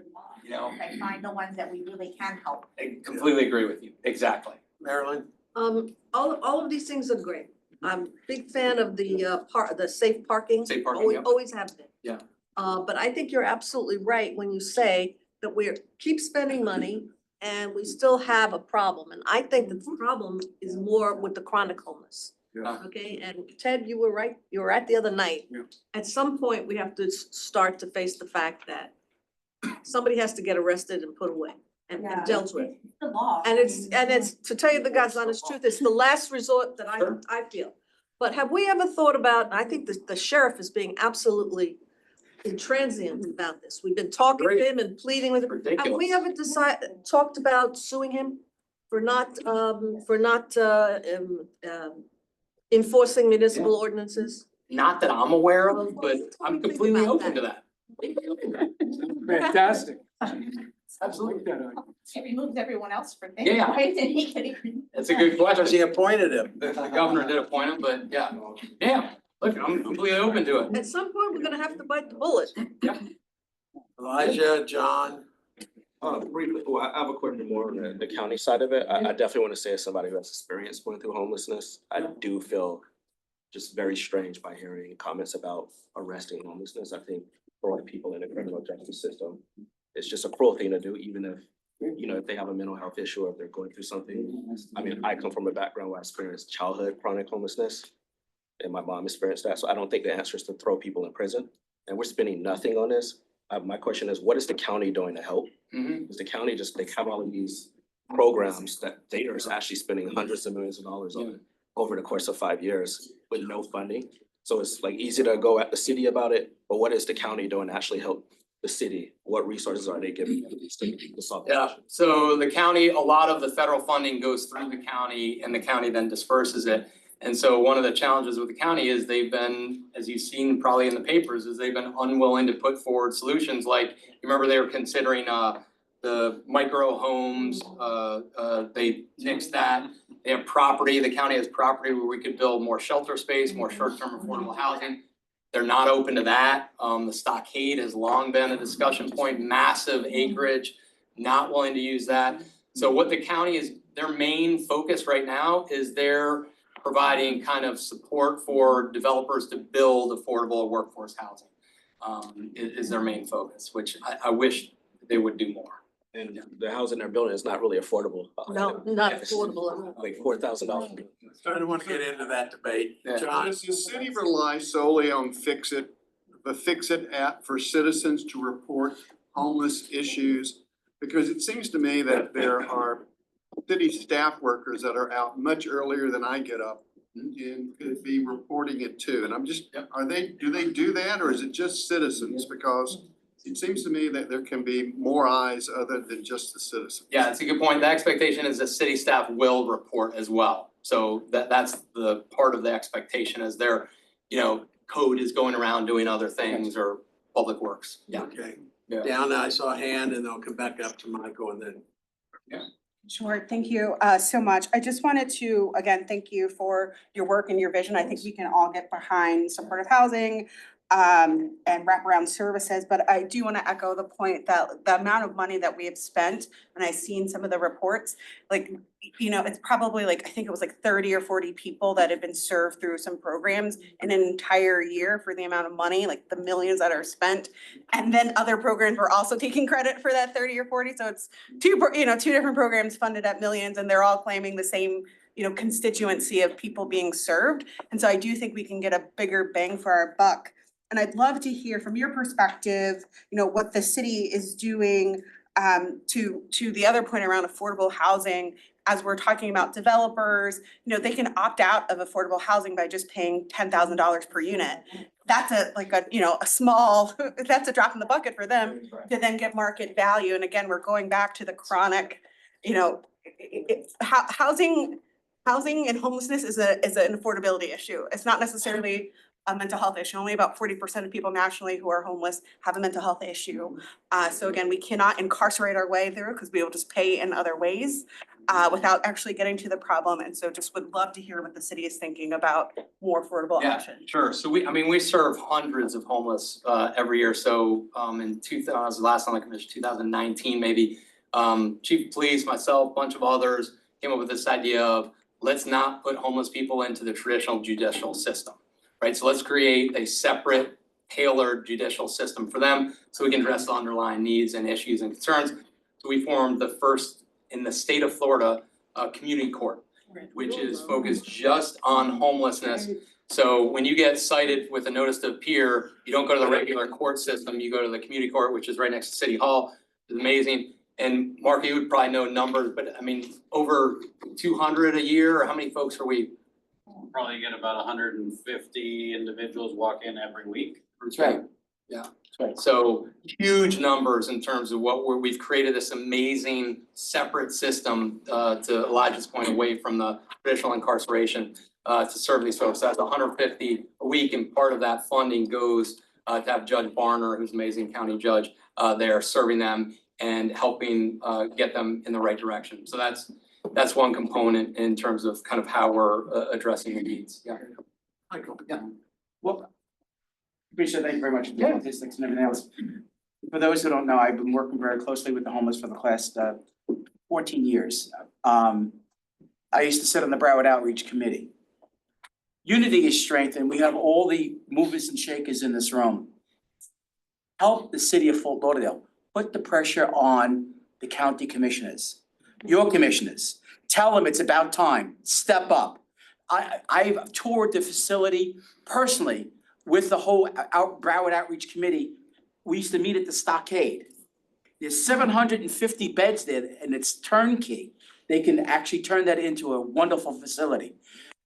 You know, And find the ones that we really can help. I completely agree with you. Exactly. Marilyn? All of these things are great. I'm a big fan of the safe parking. Safe parking, yep. Always have been. Yeah. But I think you're absolutely right when you say that keep spending money and we still have a problem. And I think the problem is more with the chronic homeless. Yeah. Okay, and Ted, you were right, you were right the other night. Yeah. At some point, we have to start to face the fact that somebody has to get arrested and put away and dealt with. It's the law. And it's, to tell you the God's honest truth, it's the last resort that Sure. I feel. But have we ever thought about, and I think the sheriff is being absolutely intransigent about this. We've been talking to him and pleading with him. Ridiculous. Have we ever talked about suing him for not enforcing municipal ordinances? Not that I'm aware of, but I'm Think completely about open to that. Fantastic. Absolutely. It removes everyone else for things. Yeah. Why isn't he getting? That's a good question. She appointed him. The governor did appoint him, but yeah, look, I'm completely open to it. At some point, we're gonna have to bite the bullet. Elijah, John, Briefly, well, I have a question more on the county side of it. I definitely want to say as somebody who has experience going through homelessness, I do feel just very strange by hearing comments about arresting homelessness. I think for the people in the criminal justice system, it's just a cruel thing to do, even if, you know, if they have a mental health issue or if they're going through something. I mean, I come from a background where I experienced childhood chronic homelessness, and my mom experienced that. So I don't think the answer is to throw people in prison. And we're spending nothing on this. My question is, what is the county doing to help? Because the county just, they have all of these programs that they are actually spending hundreds of millions of dollars on over the course of 5 years with no funding. So it's like easy to go at the city about it, but what is the county doing to actually help the city? What resources are they giving to solve the Yeah, issue? so the county, a lot of the federal funding goes through the county and the county then disperses it. And so one of the challenges with the county is they've been, as you've seen probably in the papers, is they've been unwilling to put forward solutions. Like, you remember they were considering the micro homes, they nixed that. They have property, the county has property where we could build more shelter space, more short-term affordable housing. They're not open to that. The stockade has long been a discussion point, massive acreage, not willing to use that. So what the county is, their main focus right now is they're providing kind of support for developers to build affordable workforce housing. Is their main focus, which I wish they would do more. And the housing they're building is not really affordable. No, not affordable. Like $4,000. I don't want to get into that debate. John, Does the city rely solely on the Fix It app for citizens to report homeless issues? Because it seems to me that there are city staff workers that are out much earlier than I get up and could be reporting it too. And I'm just, do they do that, or is it just citizens? Because it seems to me that there can be more eyes other than just the citizens. Yeah, that's a good point. The expectation is that city staff will report as well. So that's the part of the expectation is their, code is going around doing other things or public works. Yeah. okay. Yeah. Down, I saw a hand and they'll come back up to Michael and then. Sure, thank you so much. I just wanted to, again, thank you for your work and your vision. I think we can all get behind supportive housing and wraparound services, but I do want to echo the point that the amount of money that we have spent, and I've seen some of the reports, like, it's probably like, I think it was like 30 or 40 people that have been served through some programs in an entire year for the amount of money, like the millions that are spent. And then other programs were also taking credit for that 30 or 40. So it's two different programs funded at millions, and they're all claiming the same, constituency of people being served. And so I do think we can get a bigger bang for our buck. And I'd love to hear from your perspective, what the city is doing to the other point around affordable housing. As we're talking about developers, they can opt out of affordable housing by just paying $10,000 per unit. That's a small, that's a drop in the bucket for them to then get market value. And again, we're going back to the chronic, housing and homelessness is an affordability issue. It's not necessarily a mental health issue. Only about 40% of people nationally who are homeless have a mental health issue. So again, we cannot incarcerate our way through because we will just pay in other ways without actually getting to the problem. And so just would love to hear what the city is thinking about more affordable options. Sure. So we serve hundreds of homeless every year. So in 2000, last time I commissioned 2019 maybe, chief of police, myself, bunch of others came up with this idea of let's not put homeless people into the traditional judicial system. Right, so let's create a separate tailored judicial system for them so we can address the underlying needs and issues and concerns. So we formed the first in the state of Florida, community court, which is focused just on homelessness. So when you get cited with a notice to appear, you don't go to the regular court system, you go to the community court, which is right next to City Hall. It's amazing. And Mark, you would probably know numbers, but over 200 a year, or how many folks are we? Probably get about 150 individuals walk in every week. That's right. Yeah, that's right. So huge numbers in terms of we've created this amazing separate system to Elijah's point, away from the traditional incarceration to serve these folks. That's 150 a week, and part of that funding goes to have Judge Barner, who's an amazing county judge, there serving them and helping get them in the right direction. So that's one component in terms of kind of how we're addressing the needs. Yeah. Michael. Yeah. Well, appreciate, thank you very much for the statistics and everything else. for those who don't know, I've been working very closely with the homeless for the last 14 years. I used to sit on the Broward Outreach Committee. Unity is strength, and we have all the movers and shakers in this room. Help the city of Fort Lauderdale. Put the pressure on the county commissioners, your commissioners. Tell them it's about time. Step up. I've toured the facility personally with the whole Broward Outreach Committee. We used to meet at the Stockade. There's 750 beds there and it's turnkey. They can actually turn that into a wonderful facility.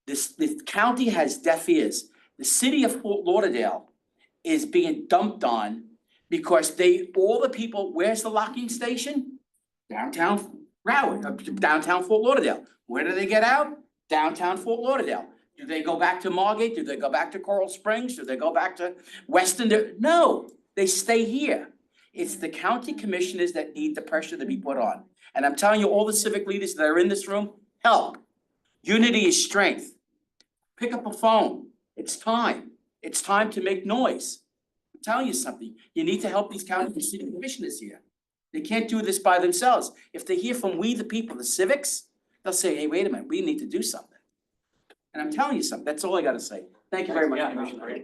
The county has deaf ears. The city of Fort Lauderdale is being dumped on because all the people, where's the locking station? Downtown Broward, downtown Fort Lauderdale. Where do they get out? Downtown Fort Lauderdale. Do they go back to Margate? Do they go back to Coral Springs? Do they go back to Weston? No, they stay here. It's the county commissioners that need the pressure to be put on. And I'm telling you, all the civic leaders that are in this room, help. Unity is strength. Pick up a phone. It's time. It's time to make noise. I'm telling you something. You need to help these county and city commissioners here. They can't do this by themselves. If they hear from we the people, the civics, they'll say, hey, wait a minute, we need to do something. And I'm telling you something. That's all I gotta say. Thank you very much, Commissioner.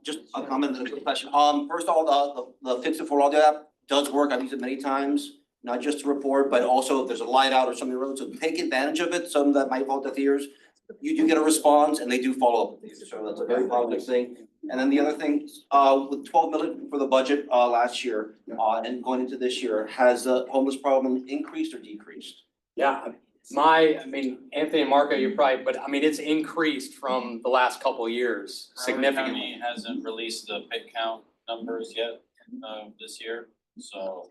Just a comment and a quick question. First of all, the Fix It For All app does work. I've used it many times, not just to report, but also if there's a light out or something wrong, so take advantage of it. Some that might fall deaf ears. You do get a response and they do follow up with you, so that's a very positive thing. And then the other thing, with 12 million for the budget last year, and going into this year, has the homeless problem increased or decreased? Yeah, I mean, Anthony and Marco, you're probably, but I mean, it's increased from the last couple of years significantly. Broward County hasn't released the pit count numbers yet, this year, so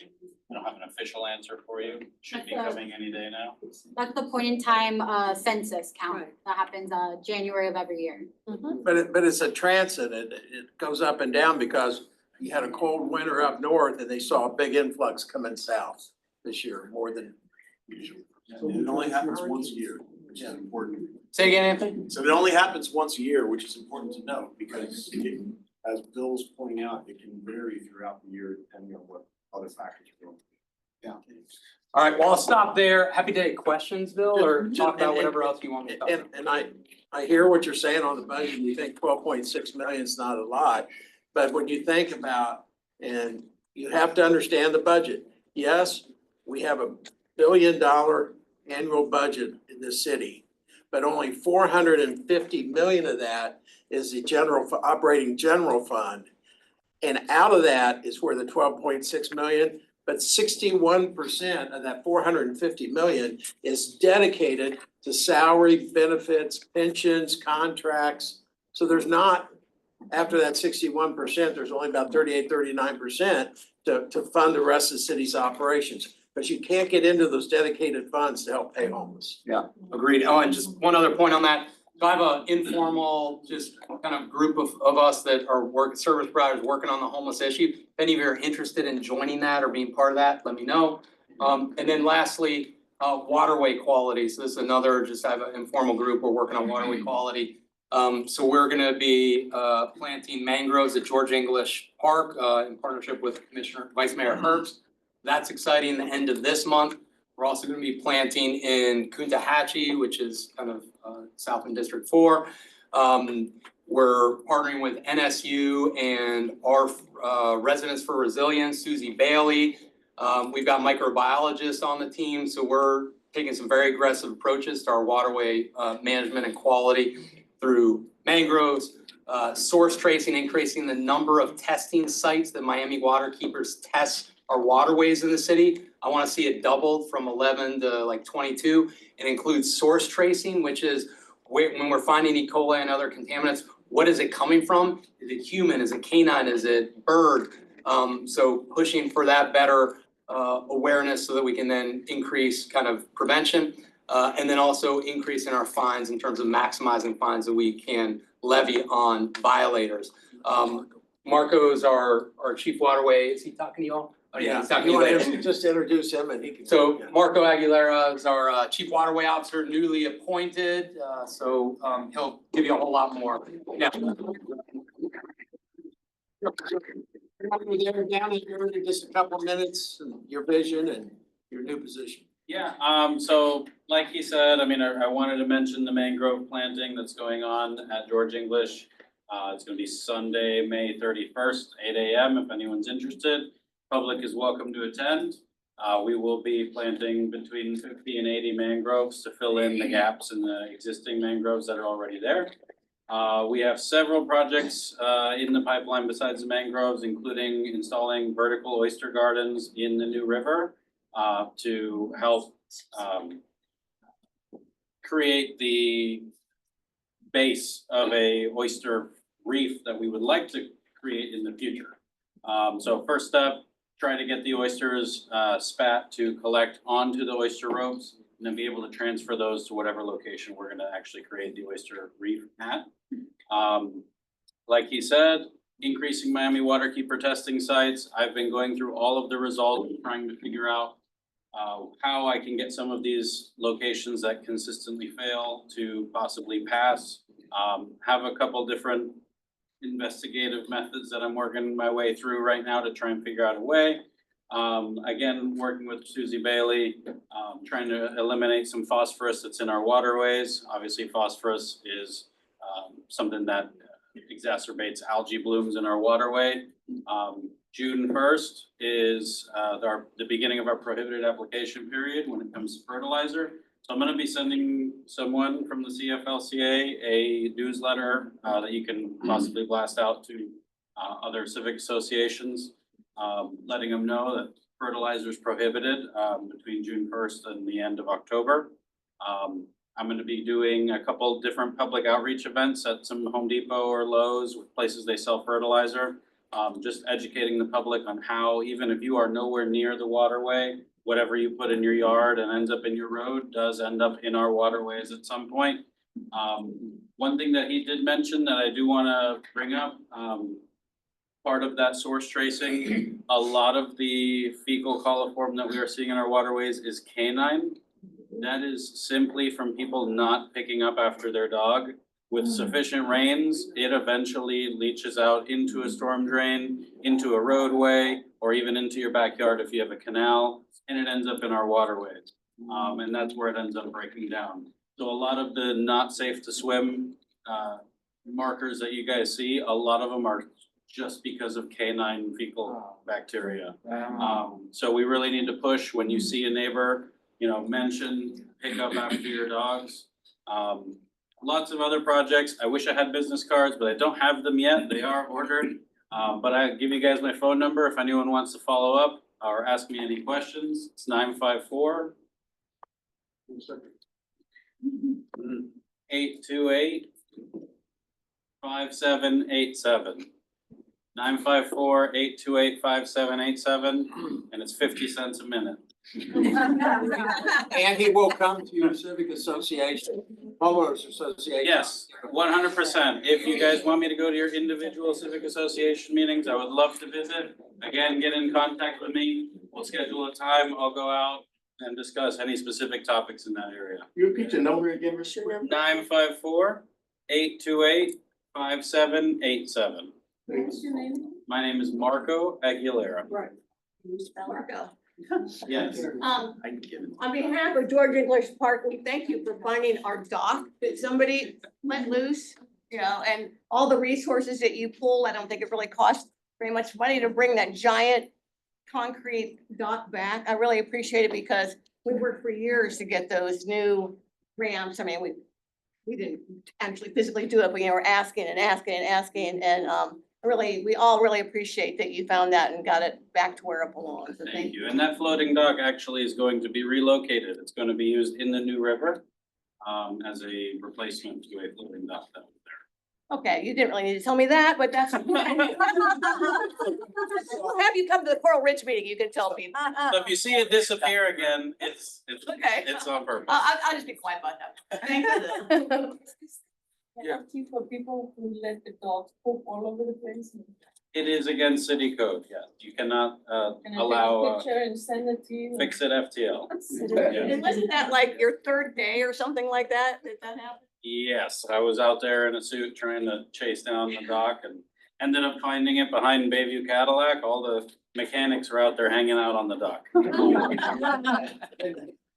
I don't have an official answer for you. Should be coming any day now. That's the point in time census count that happens January of every year. But it's a transit, it goes up and down because you had a cold winter up north and they saw a big influx coming south this year, more than usual. It only happens once a year, which is important. Say again, Anthony? So it only happens once a year, which is important to note, because as Bill's pointing out, it can vary throughout the year depending on what other factors are going. Yeah. All right, well, I'll stop there. Happy to take questions, Bill, or talk about whatever else you want me to talk about. And I hear what you're saying on the budget, you think 12.6 million is not a lot, but when you think about, and you have to understand the budget. Yes, we have $1 billion annual budget in this city, but only 450 million of that is the operating general fund. And out of that is where the 12.6 million, but 61% of that 450 million is dedicated to salary, benefits, pensions, contracts. So there's not, after that 61%, there's only about 39% to fund the rest of the city's operations. But you can't get into those dedicated funds to help pay homeless. Yeah, agreed. Oh, and just one other point on that. So I have an informal, just kind of group of us that are service providers working on the homeless issue. If any of you are interested in joining that or being part of that, let me know. And then lastly, waterway quality. So this is another, just I have an informal group, we're working on waterway quality. So we're gonna be planting mangroves at George English Park in partnership with Vice Mayor Herbst. That's exciting, the end of this month. We're also gonna be planting in Coontahatchee, which is kind of south in District 4. We're partnering with NSU and our Residents for Resilience, Susie Bailey. We've got microbiologists on the team, so we're taking some very aggressive approaches to our waterway management and quality through mangroves, source tracing, increasing the number of testing sites that Miami Waterkeepers test our waterways in the city. I wanna see it doubled from 11 to like 22. It includes source tracing, which is when we're finding E. coli and other contaminants, what is it coming from? Is it human? Is it canine? Is it bird? So pushing for that better awareness so that we can then increase kind of prevention. And then also increasing our fines in terms of maximizing fines that we can levy on violators. Marco is our chief waterway. Is he talking to you all? Oh, yeah, he's talking to you later. Just introduce him and he can. So Marco Aguilera is our chief waterway officer, newly appointed. So he'll give you a whole lot more. Yeah. We're down here in just a couple of minutes, and your vision and your new position. Yeah, so like he said, I mean, I wanted to mention the mangrove planting that's going on at George English. It's gonna be Sunday, May 31st, 8 AM, if anyone's interested. Public is welcome to attend. We will be planting between 50 and 80 mangroves to fill in the gaps in the existing mangroves that are already there. We have several projects in the pipeline besides the mangroves, including installing vertical oyster gardens in the new river to help create the base of a oyster reef that we would like to create in the future. So first step, try to get the oysters spat to collect onto the oyster ropes and then be able to transfer those to whatever location we're gonna actually create the oyster reef at. Like he said, increasing Miami waterkeeper testing sites. I've been going through all of the results, trying to figure out how I can get some of these locations that consistently fail to possibly pass. Have a couple different investigative methods that I'm working my way through right now to try and figure out a way. Again, working with Susie Bailey, trying to eliminate some phosphorus that's in our waterways. Obviously, phosphorus is something that exacerbates algae blooms in our waterway. June 1st is the beginning of our prohibited application period when it comes to fertilizer. So I'm gonna be sending someone from the CFLCA a newsletter that you can possibly blast out to other civic associations, letting them know that fertilizer is prohibited between June 1st and the end of October. I'm gonna be doing a couple different public outreach events at some Home Depot or Lowe's with places they sell fertilizer. Just educating the public on how, even if you are nowhere near the waterway, whatever you put in your yard and ends up in your road does end up in our waterways at some point. One thing that he did mention that I do wanna bring up, part of that source tracing, a lot of the fecal coliform that we are seeing in our waterways is canine. That is simply from people not picking up after their dog. With sufficient rains, it eventually leaches out into a storm drain, into a roadway, or even into your backyard if you have a canal, and it ends up in our waterways. And that's where it ends up breaking down. So a lot of the not safe to swim markers that you guys see, a lot of them are just because of canine fecal bacteria. So we really need to push when you see a neighbor, mention, pick up after your dogs. Lots of other projects. I wish I had business cards, but I don't have them yet. They are ordered. But I give you guys my phone number if anyone wants to follow up or ask me any questions. It's 954 828 5787. 954-828-5787, and it's 50 cents a minute. And he will come to your civic association, homeowners association. Yes, 100%. If you guys want me to go to your individual civic association meetings, I would love to visit. Again, get in contact with me. We'll schedule a time. I'll go out and discuss any specific topics in that area. You repeat your number again, Mr. 954-828-5787. What's your name? My name is Marco Aguilera. Right. You spell Marco. Yes. On behalf of George English Park, we thank you for finding our dock that somebody let loose, and all the resources that you pulled. I don't think it really cost very much money to bring that giant concrete dock back. I really appreciate it because we worked for years to get those new ramps. I mean, we didn't actually physically do it, but we're asking and asking and asking, and we all really appreciate that you found that and got it back to where it belongs. So Thank you. And that floating dock actually is going to be relocated. It's going to be used in the new river as a replacement to a floating dock that was there. Okay, you didn't really need to tell me that, but that's. We'll have you come to the Coral Ridge meeting, you can tell people. So if you see it disappear again, it's Okay. it's on purpose. I'll just be quiet about that. Thank you. Yeah. For people who let the dogs poop all over the place. It is against city code, yeah. You cannot Can I allow take a picture and send it to you? fix it FTL. And wasn't that like your third day or something like that? Did that happen? Yes, I was out there in a suit trying to chase down the dock and ended up finding it behind Bayview Cadillac. All the mechanics are out there hanging out on the dock.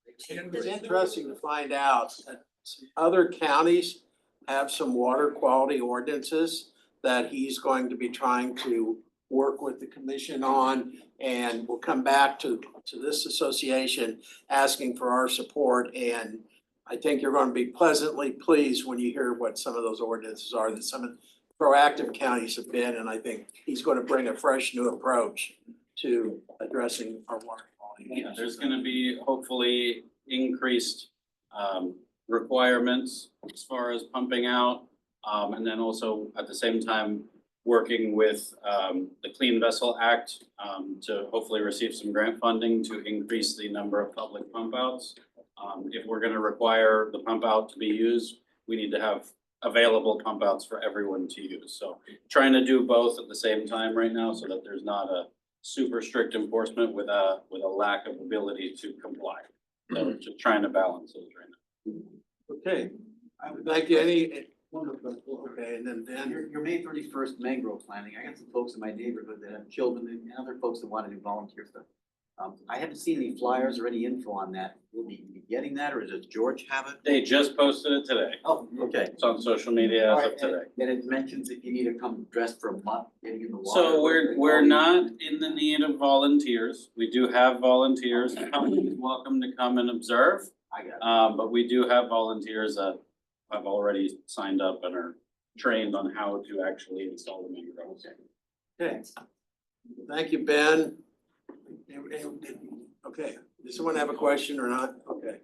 It's interesting to find out that some other counties have some water quality ordinances that he's going to be trying to work with the commission on. And we'll come back to this association asking for our support. And I think you're going to be pleasantly pleased when you hear what some of those ordinances are that some of the proactive counties have been. And I think he's going to bring a fresh new approach to addressing our water quality. Yeah, there's gonna be hopefully increased requirements as far as pumping out. And then also at the same time, working with the Clean Vessel Act to hopefully receive some grant funding to increase the number of public pump outs. If we're gonna require the pump out to be used, we need to have available pump outs for everyone to use. So trying to do both at the same time right now so that there's not a super strict enforcement with a lack of ability to comply. So just trying to balance those right now. Okay, thank you. Any, okay, and then Your May 31st mangrove planting, I got some folks in my neighborhood that have children and other folks that want to do volunteer stuff. I haven't seen any flyers or any info on that. Will we be getting that, or does George have it? They just posted it today. Oh, okay. It's on social media as of today. And it mentions if you need to come dressed for a month, getting in the water. So we're not in the need of volunteers. We do have volunteers. Anyone is welcome to come and observe. I got it. But we do have volunteers that have already signed up and are trained on how to actually install the mangroves. okay. Thank you, Ben. Okay, does someone have a question or not? Okay.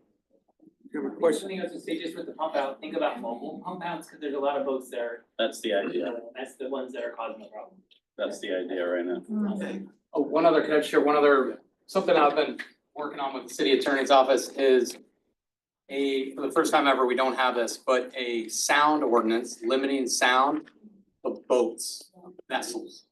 You have a question? Something I was gonna say just with the pump out, think about mobile pump outs, cause there's a lot of boats there. That's the idea. That's the ones that are causing the problem. That's the idea right now. Okay. Oh, one other, can I share one other, something I've been working on with the city attorney's office is for the first time ever, we don't have this, but a sound ordinance limiting sound of boats, vessels.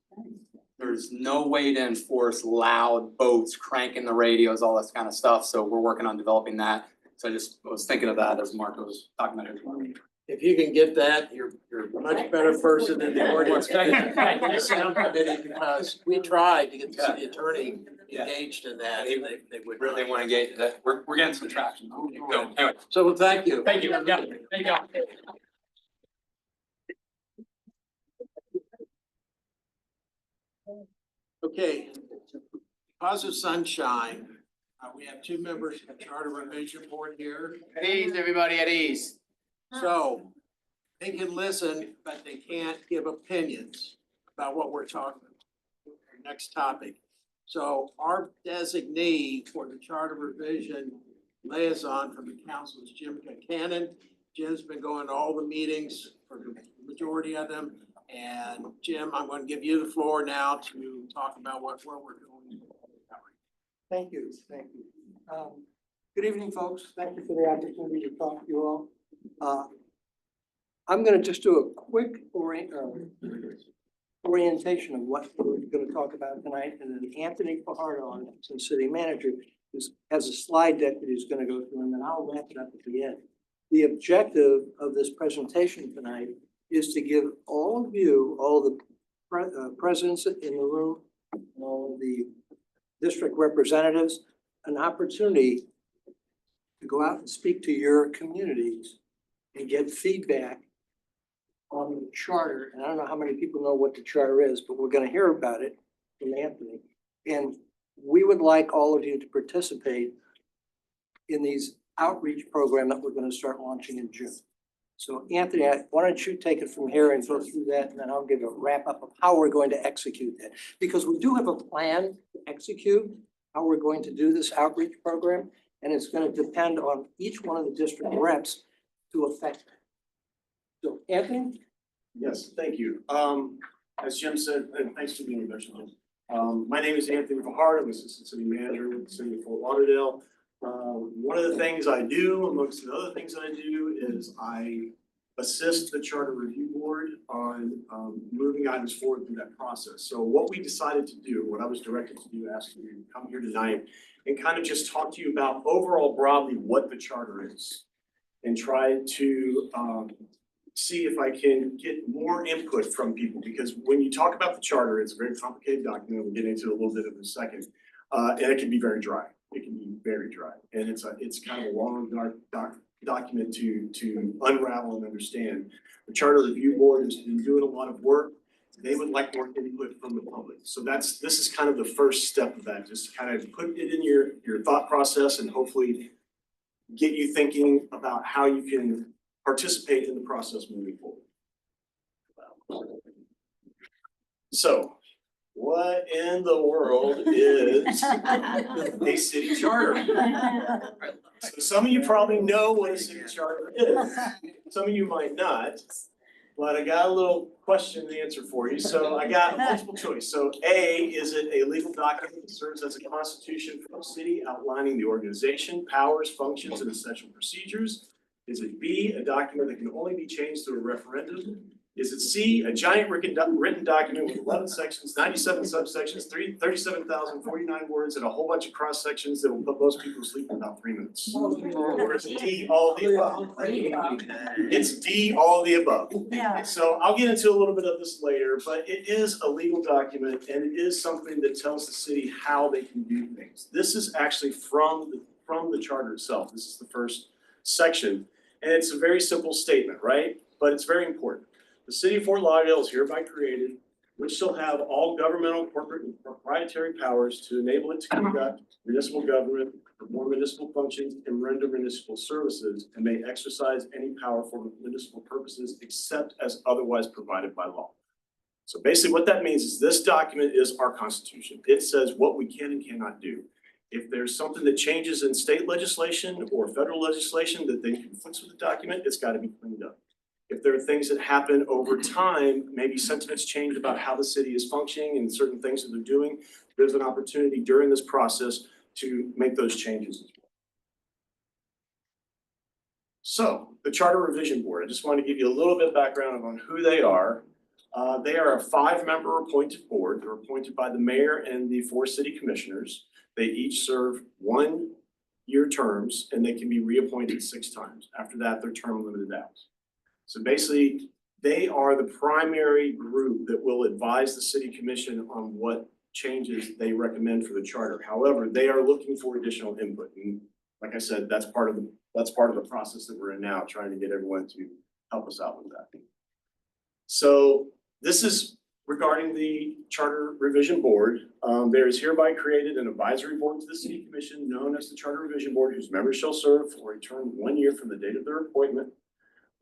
There's no way to enforce loud boats cranking the radios, all this kind of stuff, so we're working on developing that. So I just was thinking of that as Marco was talking about his work. If you can get that, you're a much better person than the ordinance. Sound committee, because we tried to get the city attorney engaged in that, and they would Really want to engage that, we're getting some traction. So, anyway. So, well, thank you. Thank you, yeah, thank you. Okay, because of sunshine, we have two members of the Charter Revision Board here. At ease, everybody, at ease. So they can listen, but they can't give opinions about what we're talking about. Next topic. So our designee for the Charter Revision liaison from the council is Jim Concanon. Jim's been going to all the meetings for the majority of them. And Jim, I'm going to give you the floor now to talk about where we're going. Thank you, thank you. Good evening, folks. Thank you for the opportunity to talk to you all. I'm gonna just do a quick orientation of what we're gonna talk about tonight, and then Anthony Fajardo, since city manager, has a slide deck that he's gonna go through, and then I'll wrap it up at the end. The objective of this presentation tonight is to give all of you, all the presidents in the room, all of the district representatives, an opportunity to go out and speak to your communities and get feedback on the charter. And I don't know how many people know what the charter is, but we're gonna hear about it from Anthony. And we would like all of you to participate in these outreach program that we're gonna start launching in June. So Anthony, why don't you take it from here and go through that, and then I'll give a wrap up of how we're going to execute that. Because we do have a plan to execute how we're going to do this outreach program, and it's gonna depend on each one of the district reps to affect that. So Anthony? Yes, thank you. As Jim said, and thanks for the introduction. My name is Anthony Fajardo. I'm Assistant City Manager with the City of Fort Lauderdale. One of the things I do, amongst the other things that I do, is I assist the Charter Review Board on moving items forward through that process. So what we decided to do, what I was directed to do, ask you to come here tonight and kind of just talk to you about overall broadly what the charter is, and try to see if I can get more input from people, because when you talk about the charter, it's a very complicated document. We'll get into it a little bit in a second. And it can be very dry. It can be very dry. And it's kind of a long, dark document to unravel and understand. The Charter Review Board has been doing a lot of work. They would like more input from the public. So this is kind of the first step of that, just kind of put it in your thought process and hopefully get you thinking about how you can participate in the process moving forward. So, what in the world is a city charter? So some of you probably know what a city charter is. Some of you might not, but I got a little question and answer for you. So I got multiple choice. So A, is it a legal document that serves as a constitution for the city outlining the organization, powers, functions, and essential procedures? Is it B, a document that can only be changed through a referendum? Is it C, a giant written document with 11 sections, 97 subsections, 37,049 words, and a whole bunch of cross sections that will put most people to sleep in about 3 minutes? Or is it D, all of the above? It's D, all of the above. Yeah. So I'll get into a little bit of this later, but it is a legal document and it is something that tells the city how they can do things. This is actually from the charter itself. This is the first section, and it's a very simple statement, right? But it's very important. The city of Fort Lauderdale is hereby created, which shall have all governmental, corporate, and proprietary powers to enable it to conduct municipal government, perform municipal functions, and render municipal services, and may exercise any power for municipal purposes except as otherwise provided by law. So basically what that means is this document is our constitution. It says what we can and cannot do. If there's something that changes in state legislation or federal legislation that then conflicts with the document, it's got to be cleaned up. If there are things that happen over time, maybe sentiments change about how the city is functioning and certain things that they're doing, there's an opportunity during this process to make those changes as well. So the Charter Revision Board, I just want to give you a little bit of background on who they are. They are a 5-member appointed board. They're appointed by the mayor and the 4 city commissioners. They each serve 1-year terms and they can be reappointed 6 times. After that, they're term limited out. So basically, they are the primary group that will advise the city commission on what changes they recommend for the charter. However, they are looking for additional input. And like I said, that's part of the process that we're in now, trying to get everyone to help us out with that. So this is regarding the Charter Revision Board. There is hereby created an advisory board to the City Commission known as the Charter Revision Board, whose members shall serve for a term of 1 year from the date of their appointment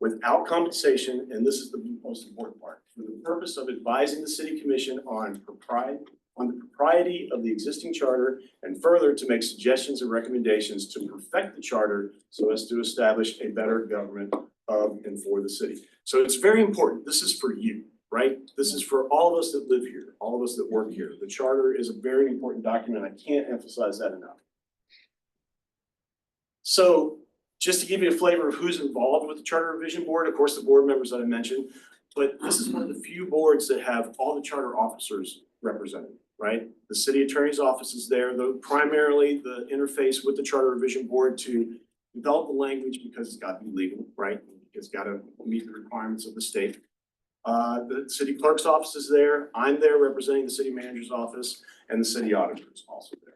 without compensation, and this is the most important part, for the purpose of advising the City Commission on the propriety of the existing charter, and further to make suggestions and recommendations to perfect the charter so as to establish a better government of and for the city. So it's very important. This is for you, right? This is for all of us that live here, all of us that work here. The charter is a very important document. I can't emphasize that enough. So just to give you a flavor of who's involved with the Charter Revision Board, of course, the board members that I mentioned, but this is one of the few boards that have all the charter officers represented, right? The city attorney's office is there, though primarily the interface with the Charter Revision Board to develop the language because it's got to be legal, right? It's got to meet the requirements of the state. The city clerk's office is there. I'm there representing the city manager's office, and the city auditor is also there.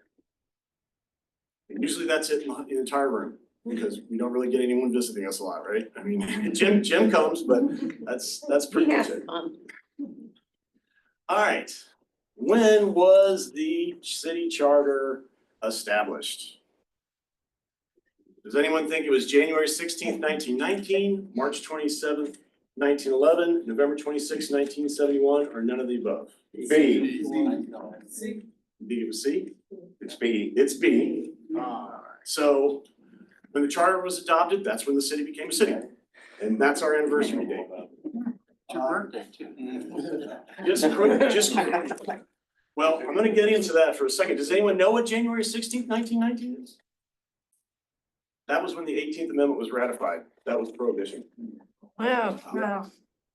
And usually that's it in the entire room, because we don't really get anyone visiting us a lot, right? I mean, Jim comes, but that's pretty much it. All right, when was the city charter established? Does anyone think it was January 16th, 1919, March 27th, 1911, November 26th, 1971, or none of the above? B. C. B, it was C? It's B. It's B. So when the charter was adopted, that's when the city became a city. And that's our anniversary date. Your birthday too. Well, I'm gonna get into that for a second. Does anyone know what January 16th, 1919 is? That was when the 18th Amendment was ratified. That was prohibition. Wow, wow.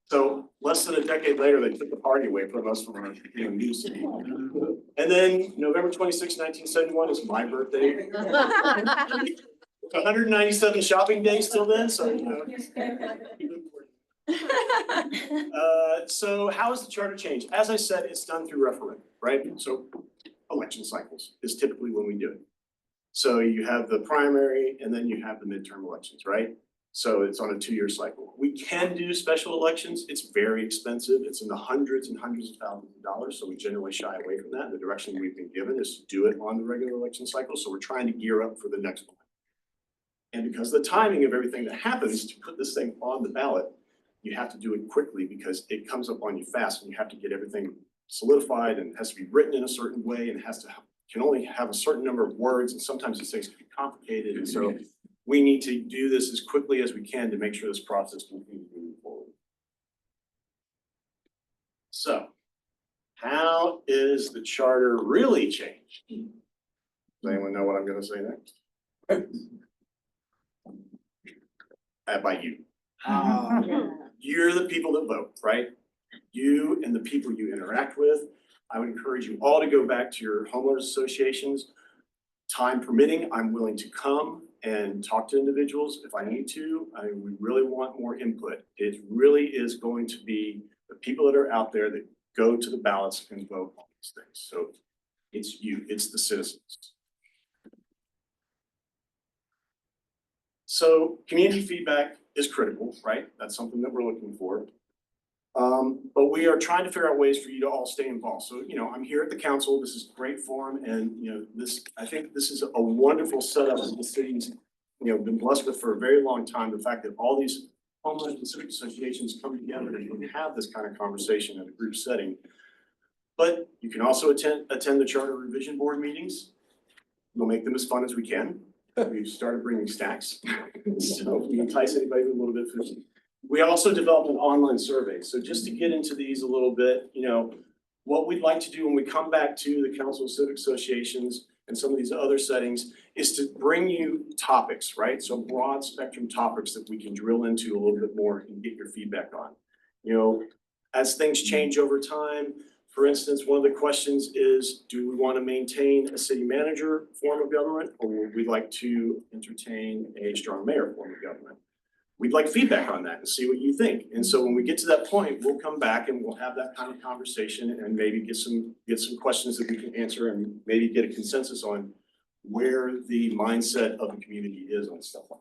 So less than a decade later, they took the party away from us from our new city. And then November 26th, 1971 is my birthday. 197 shopping days till then, so you know. So how is the charter changed? As I said, it's done through referendum, right? So election cycles is typically when we do it. So you have the primary and then you have the midterm elections, right? So it's on a 2-year cycle. We can do special elections. It's very expensive. It's in the hundreds and hundreds of thousands of dollars. So we generally shy away from that. The direction we've been given is to do it on the regular election cycle. So we're trying to gear up for the next one. And because of the timing of everything that happens to put this thing on the ballot, you have to do it quickly because it comes up on you fast and you have to get everything solidified and it has to be written in a certain way and can only have a certain number of words, and sometimes these things can be complicated, and so we need to do this as quickly as we can to make sure this process continues moving forward. So, how is the charter really changed? Does anyone know what I'm gonna say next? By you. You're the people that vote, right? You and the people you interact with. I would encourage you all to go back to your homeowners associations. Time permitting, I'm willing to come and talk to individuals if I need to. We really want more input. It really is going to be the people that are out there that go to the ballots and vote on these things. So it's you, it's the citizens. So community feedback is critical, right? That's something that we're looking for. But we are trying to figure out ways for you to all stay involved. So, I'm here at the council. This is a great forum, and I think this is a wonderful setup that the city's, been blessed with for a very long time. The fact that all these homeowners and civic associations come together and have this kind of conversation in a group setting. But you can also attend the charter revision board meetings. We'll make them as fun as we can. We've started bringing snacks, so we entice anybody with a little bit of food. We also developed an online survey. So just to get into these a little bit, what we'd like to do when we come back to the Council of Civic Associations and some of these other settings is to bring you topics, right? So broad spectrum topics that we can drill into a little bit more and get your feedback on. As things change over time, for instance, one of the questions is, do we want to maintain a city manager form of government, or would we like to entertain a strong mayor form of government? We'd like feedback on that and see what you think. And so when we get to that point, we'll come back and we'll have that kind of conversation and maybe get some questions that we can answer and maybe get a consensus on where the mindset of the community is on stuff like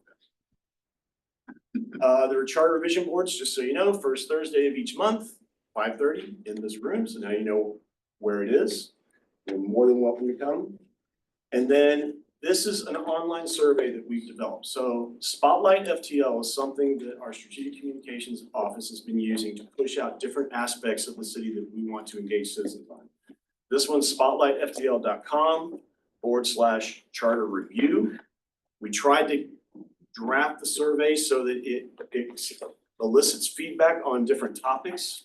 that. There are charter revision boards, just so you know, first Thursday of each month, 5:30 in this room. So now you know where it is. You're more than welcome to come. And then this is an online survey that we've developed. So Spotlight FTL is something that our Strategic Communications Office has been using to push out different aspects of the city that we want to engage citizens on. This one's spotlightftl.com/charter review. We tried to draft the survey so that it elicits feedback on different topics.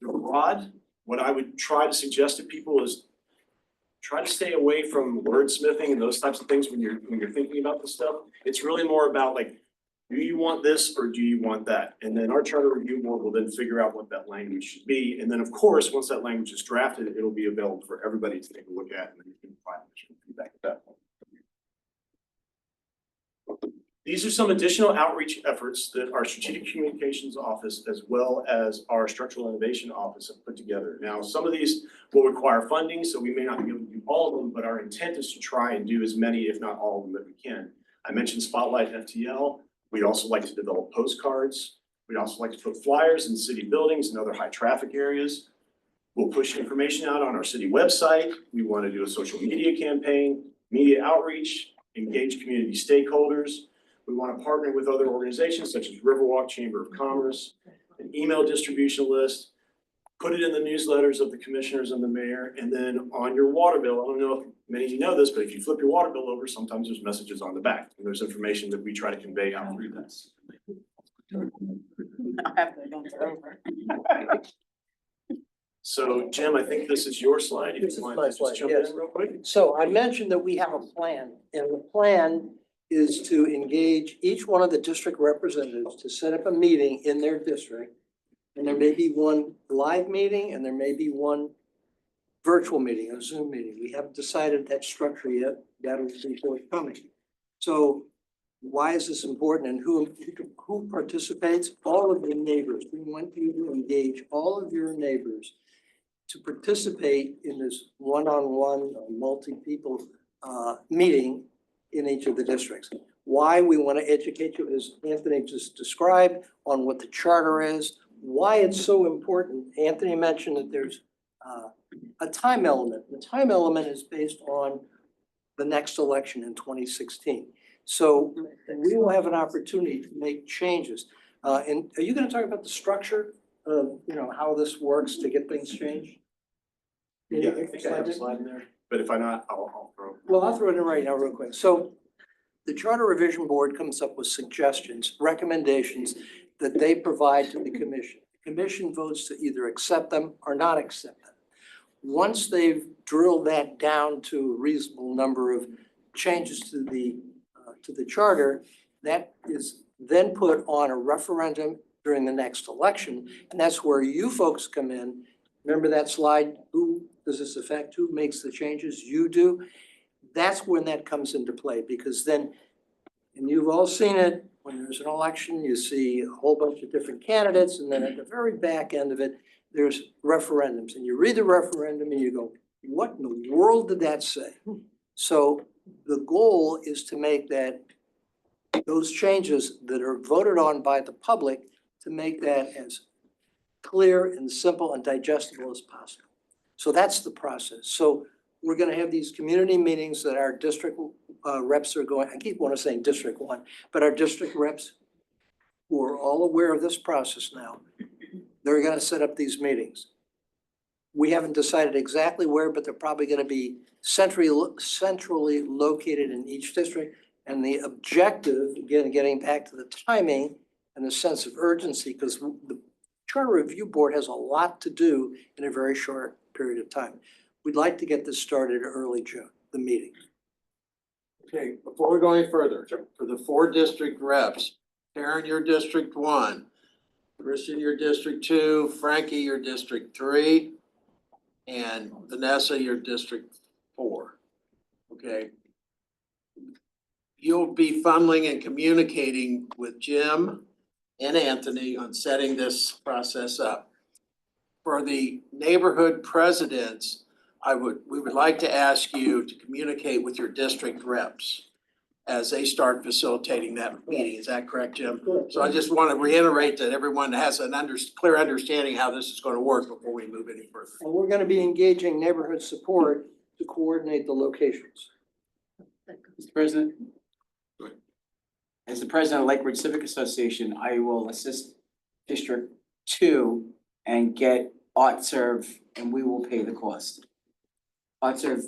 They're broad. What I would try to suggest to people is try to stay away from wordsmithing and those types of things when you're thinking about this stuff. It's really more about do you want this or do you want that? And then our charter review board will then figure out what that language should be. And then of course, once that language is drafted, it'll be available for everybody to take a look at and then you can provide additional feedback at that point. These are some additional outreach efforts that our Strategic Communications Office as well as our Structural Innovation Office have put together. Now, some of these will require funding, so we may not be able to do all of them, but our intent is to try and do as many, if not all of them, that we can. I mentioned Spotlight FTL. We'd also like to develop postcards. We'd also like to put flyers in city buildings and other high traffic areas. We'll push information out on our city website. We want to do a social media campaign, media outreach, engage community stakeholders. We want to partner with other organizations such as Riverwalk Chamber of Commerce, an email distribution list, put it in the newsletters of the commissioners and the mayor, and then on your water bill, I don't know if many of you know this, but if you flip your water bill over, sometimes there's messages on the back, and there's information that we try to convey out through this. So Jim, I think this is your slide. If you want to just jump in real quick. So I mentioned that we have a plan, and the plan is to engage each one of the district representatives to set up a meeting in their district. And there may be one live meeting and there may be one virtual meeting, a Zoom meeting. We haven't decided that structure yet. That'll be forthcoming. So Why is this important and who participates? All of your neighbors. We want you to engage all of your neighbors to participate in this one-on-one, multi-people meeting in each of the districts. Why we want to educate you, as Anthony just described, on what the charter is, why it's so important. Anthony mentioned that there's a time element. The time element is based on the next election in 2016. So we will have an opportunity to make changes. And are you going to talk about the structure of, how this works to get things changed? Yeah, I think I have a slide in there, but if I not, I'll throw. Well, I'll throw it in right now real quick. So the Charter Revision Board comes up with suggestions, recommendations that they provide to the commission. The commission votes to either accept them or not accept them. Once they've drilled that down to a reasonable number of changes to the charter, that is then put on a referendum during the next election. And that's where you folks come in. Remember that slide? Who does this affect? Who makes the changes? You do. That's when that comes into play, because then, and you've all seen it, when there's an election, you see a whole bunch of different candidates, and then at the very back end of it, there's referendums. And you read the referendum and you go, what in the world did that say? So the goal is to make those changes that are voted on by the public, to make that as clear and simple and digestible as possible. So that's the process. So we're gonna have these community meetings that our district reps are going, I keep wanting to say District 1, but our district reps who are all aware of this process now, they're gonna set up these meetings. We haven't decided exactly where, but they're probably gonna be centrally located in each district. And the objective, again, getting back to the timing and the sense of urgency, because the Charter Review Board has a lot to do in a very short period of time. We'd like to get this started early June, the meeting. Okay, before we go any further, for the 4 district reps, Karen, your District 1, Christian, your District 2, Frankie, your District 3, and Vanessa, your District 4. Okay. You'll be funneling and communicating with Jim and Anthony on setting this process up. For the neighborhood presidents, we would like to ask you to communicate with your district reps as they start facilitating that meeting. Is that correct, Jim? So I just want to reiterate that everyone has an clear understanding how this is going to work before we move any further. And we're gonna be engaging neighborhood support to coordinate the locations. Mr. President. As the president of Lake Ridge Civic Association, I will assist District 2 and get Art Serve, and we will pay the cost. Art Serve,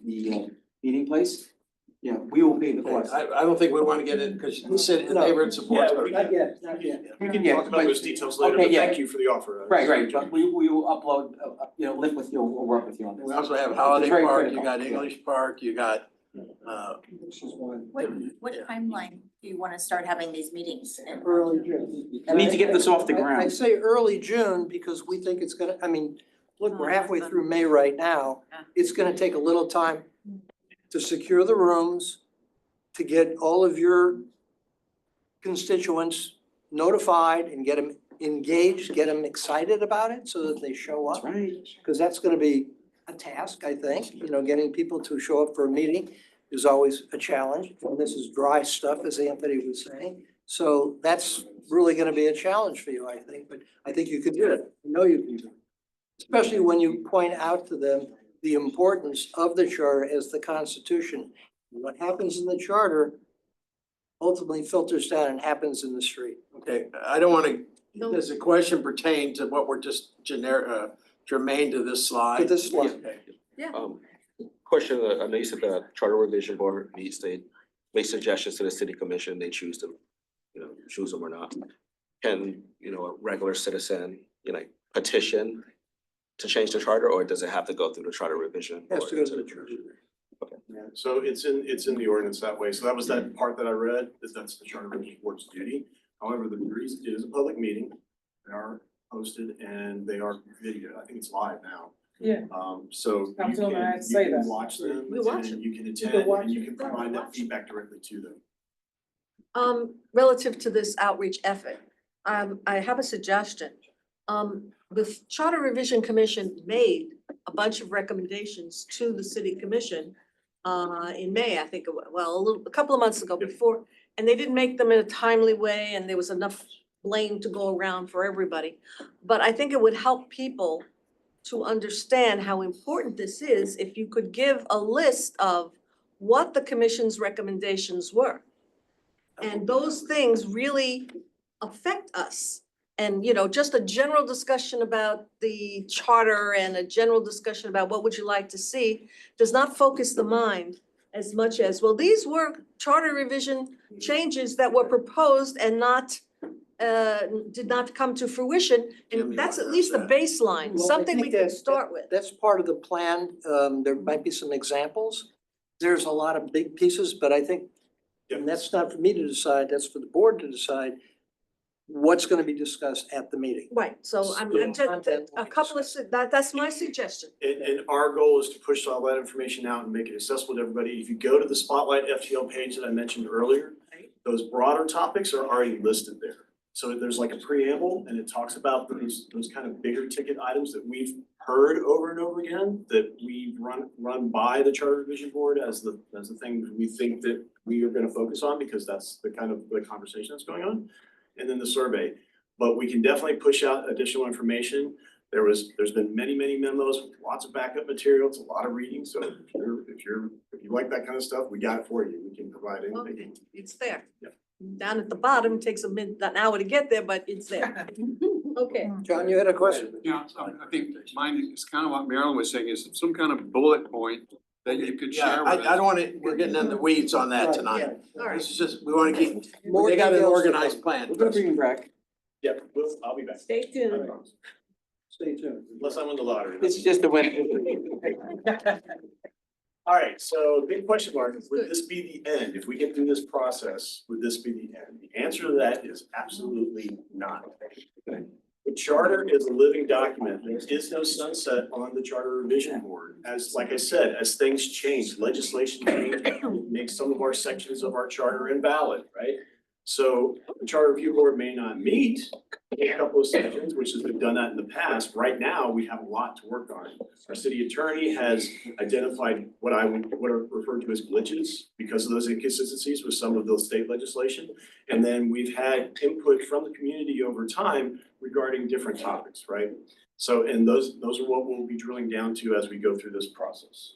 the meeting place, yeah, we will pay the cost. I don't think we want to get it because you said in neighborhood support. Not yet, not yet. We can Yeah, talk about but- those details later, okay, but yeah. thank you for the offer. Right, but we will upload, live with you, we'll work with you on this. We also have Holiday It's very Park, critical. you got English Park, you got, What timeline do you wanna start having these meetings in? Early June. We need to get this off the I ground. say early June because we think it's gonna, look, we're halfway through May right now. It's gonna take a little time to secure the rooms, to get all of your constituents notified and get them engaged, get them excited about it so that they show up. That's right. Because that's gonna be a task, I think, getting people to show up for a meeting is always a challenge. And this is dry stuff, as Anthony was saying. So that's really gonna be a challenge for you, I think, but I think you can do it. I know you can do it. Especially when you point out to them the importance of the charter as the Constitution. What happens in the charter ultimately filters down and happens in the street. okay, I don't want to, does the question pertain to what we're just germane to this slide? To this slide. Okay. Question, I know you said the Charter Revision Board meets, they make suggestions to the city commission, they choose to, choose them or not. Can, a regular citizen, petition to change the charter, or does it have to go through the Charter Revision? Has Board? to go to the church. Yeah, so it's in the ordinance that way. So that was that part that I read, that's the Charter Revision Board's duty. However, the reason it is a public meeting, they are posted and they are video. I think it's live now. Yeah. So I was you gonna can say that. watch them We watch and you can can attend watch and you it. can provide that feedback directly to them. Relative to this outreach effort, I have a suggestion. The Charter Revision Commission made a bunch of recommendations to the city commission in May, I think, a couple of months ago before, and they didn't make them in a timely way, and there was enough blame to go around for everybody. But I think it would help people to understand how important this is if you could give a list of what the commission's recommendations were. And those things really affect us. And, just a general discussion about the charter and a general discussion about what would you like to see does not focus the mind as much as, well, these were charter revision changes that were proposed and did not come to fruition. And that's at least a baseline, Well, I something we think can that- start with. That's part of the plan. There might be some examples. There's a lot of big pieces, but I think, and that's not for me to decide, that's for the board to decide what's gonna be discussed at the meeting. Right, so I'm just, a couple of, that's my suggestion. And our goal is to push all that information out and make it accessible to everybody. If you go to the Spotlight FTL page that I mentioned earlier, those broader topics are already listed there. So there's like a preamble and it talks about those kind of bigger ticket items that we've heard over and over again, that we've run by the Charter Revision Board as the thing we think that we are gonna focus on, because that's the kind of the conversation that's going on. And then the survey, but we can definitely push out additional information. There's been many memos with lots of backup material. It's a lot of reading. So if you like that kind of stuff, we got it for you. We can provide anything. It's there. Yeah. Down at the bottom, takes an hour to get there, but it's there. Okay. John, you had a question? Yeah, I think mine is kind of what Marilyn was saying, is some kind of bullet point that you could Yeah, share I with don't us. wanna, we're getting in the weeds on that Right, tonight. yeah. All right. This is just, we wanna keep, More they got an details to organized come. plan. We're gonna bring you back. Yeah, I'll be back. Stay I tuned. promise. Stay tuned. Unless I win the lottery. It's just a win. All right, so the big question mark, would this be the end? If we get through this process, would this be the end? The answer to that is absolutely not. The charter is a living document. There is no sunset on the Charter Revision Board. As, like I said, as things change, legislation changes, makes some of our sections of our charter invalid, right? So the Charter Review Board may not meet in a couple of sections, which has been done that in the past. Right now, we have a lot to work on. Our city attorney has identified what are referred to as glitches because of those inconsistencies with some of the state legislation. And then we've had input from the community over time regarding different topics, right? So, and those are what we'll be drilling down to as we go through this process.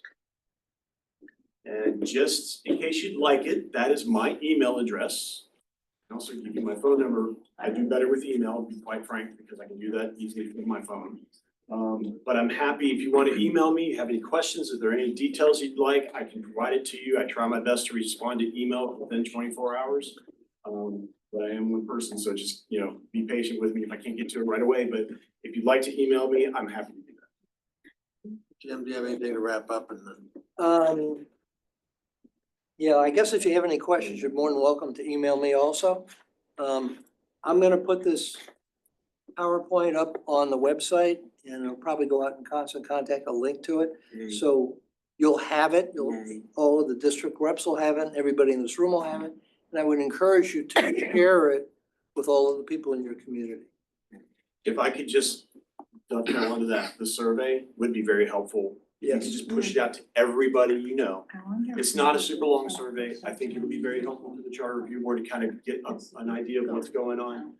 And just in case you'd like it, that is my email address. I also give you my phone number. I do better with email, to be quite frank, because I can do that easily from my phone. But I'm happy if you want to email me, have any questions, if there are any details you'd like, I can provide it to you. I try my best to respond to email within 24 hours. But I am one person, so just, be patient with me if I can't get to it right away. But if you'd like to email me, I'm happy to do that. Jim, do you have anything to wrap up and then? Yeah, I guess if you have any questions, you're more than welcome to email me also. I'm gonna put this PowerPoint up on the website and it'll probably go out in constant contact, a link to it. So you'll have it, all of the district reps will have it, everybody in this room will have it. And I would encourage you to share it with all of the people in your community. If I could just dovetail onto that, the survey would be very helpful. If you could just push it out to everybody you know. It's not a super long survey. I think it would be very helpful to the Charter Review Board to kind of get an idea of what's going on.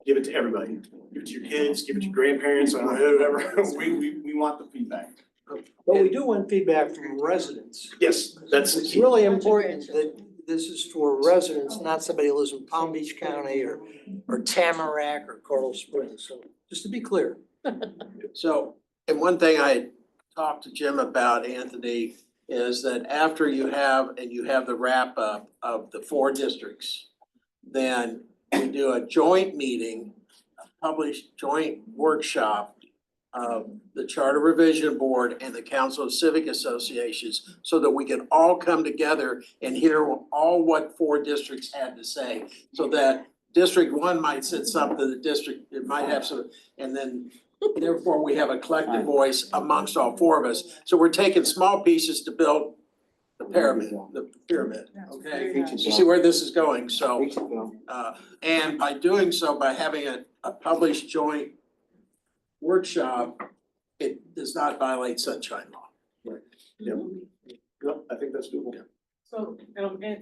Give it to everybody. Give it to your kids, give it to your grandparents, or whoever. We want the feedback. But we do want feedback from residents. Yes, that's the It's key. really important that this is for residents, not somebody who lives in Palm Beach County or Tamarack or Coral Springs. So just to be clear. So, and one thing I talked to Jim about, Anthony, is that after you have the wrap up of the 4 districts, then we do a joint meeting, a published joint workshop of the Charter Revision Board and the Council of Civic Associations, so that we can all come together and hear all what 4 districts had to say. So that District 1 might say something, the district, it might have some, and then therefore, we have a collective voice amongst all 4 of us. So we're taking small pieces to build the pyramid, okay? You see where this is going, so, and by doing so, by having a published joint workshop, it does not violate sunshine law. No, I think that's doable. So, Anthony,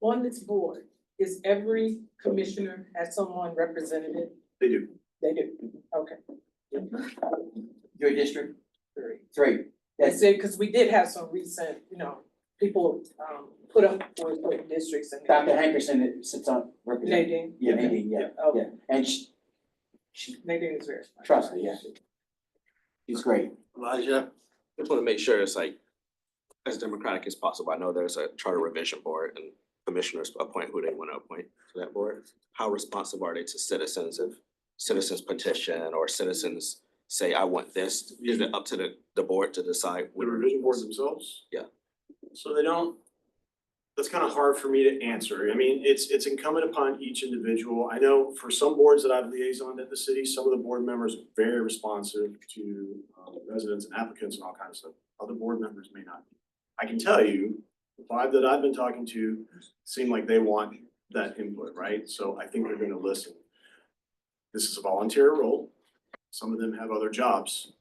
on this board, is every commissioner has someone representative? They do. They do, okay. Your district? Three. Three. That's it, because we did have some recent, people, put up for certain districts and. Dr. Hankerson that sits on representative. Nadine? Yeah, Nadine, yeah, Okay. yeah. And she, Nadine is very. trust me, yeah. She's great. Elijah? Just wanna make sure it's like as democratic as possible. I know there's a charter revision board and commissioners appoint who they wanna appoint to that board. How responsive are they to citizens if citizens petition or citizens say, I want this? Is it up to the board to decide? The revision boards themselves? Yeah. So they don't, that's kind of hard for me to answer. I mean, it's incumbent upon each individual. I know for some boards that I've liaisoned at the city, some of the board members are very responsive to residents and applicants and all kinds of stuff. Other board members may not be. I can tell you, the 5 that I've been talking to seem like they want that input, right? So I think they're gonna listen. This is a volunteer role. Some of them have other jobs.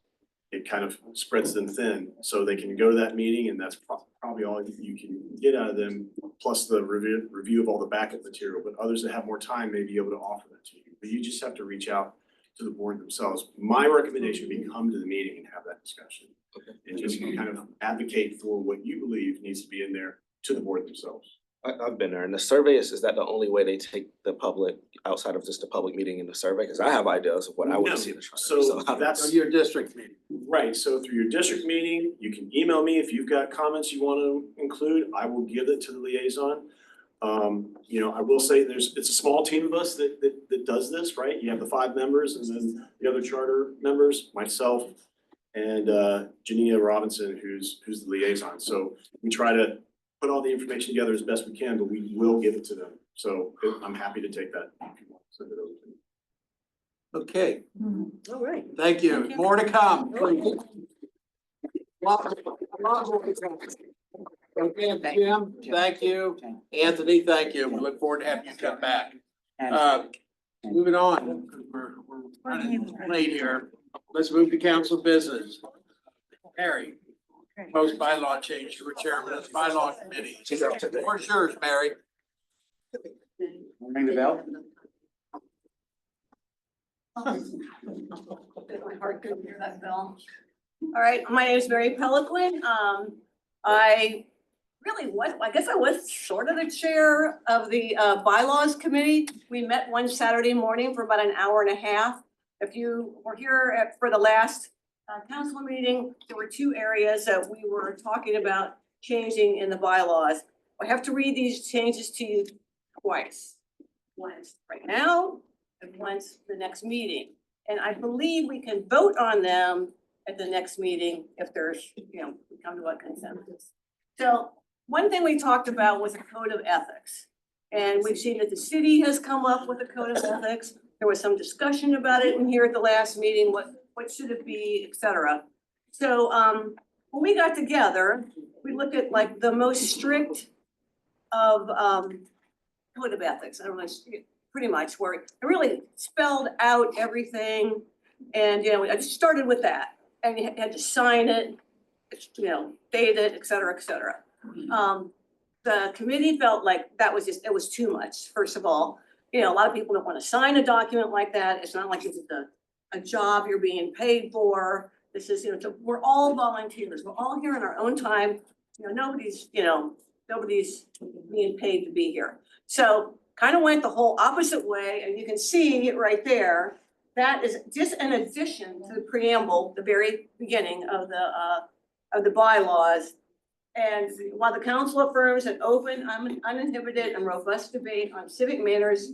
It kind of spreads them thin, so they can go to that meeting and that's probably all you can get out of them, plus the review of all the backup material, but others that have more time may be able to offer that to you. But you just have to reach out to the board themselves. My recommendation would be come to the meeting and have that discussion. Okay. And just kind of advocate for what you believe needs to be in there to the board themselves. I've been there, and the survey is that the only way they take the public outside of just a public meeting in the survey? Cause I have ideas of what I wanna No. see in the charter. So I don't- that's Your district meeting. right. So through your district meeting, you can email me if you've got comments you want to include. I will give it to the liaison. I will say it's a small team of us that does this, right? You have the 5 members and then the other charter members, myself and Jania Robinson, who's the liaison. So we try to put all the information together as best we can, but we will give it to them. So I'm happy to take that. If you want to send it over to me. Okay, All right. thank you. More to come. Okay, Jim, thank you. Anthony, thank you. We look forward to having you come back. Moving on, we're running late here. Let's move to council business. Mary, proposed bylaw change. You were chairman of the bylaw committee. Where's yours, Mary? Ring the bell? My heart couldn't hear that bell. All right, my name is Mary Peliquin. I guess I was sort of the chair of the bylaws committee. We met one Saturday morning for about an hour and a half. If you were here for the last council meeting, there were 2 areas that we were talking about changing in the bylaws. I have to read these changes to you twice. Once right now and once the next meeting. And I believe we can vote on them at the next meeting if there's, we come to a consensus. So one thing we talked about was a code of ethics. And we've seen that the city has come up with a code of ethics. There was some discussion about it in here at the last meeting, what should it be, et cetera. So when we got together, we looked at like the most strict of code of ethics. I don't know, pretty much where it really spelled out everything. And, I just started with that. And you had to sign it, date it, et cetera, et cetera. The committee felt like it was too much, first of all. A lot of people don't want to sign a document like that. It's not like it's a job you're being paid for. This is, we're all volunteers. We're all here in our own time. Nobody's being paid to be here. So kind of went the whole opposite way, and you can see right there, that is just an addition to the preamble, the very beginning of the bylaws. And while the council affirms an open, uninhibited, and robust debate on civic manners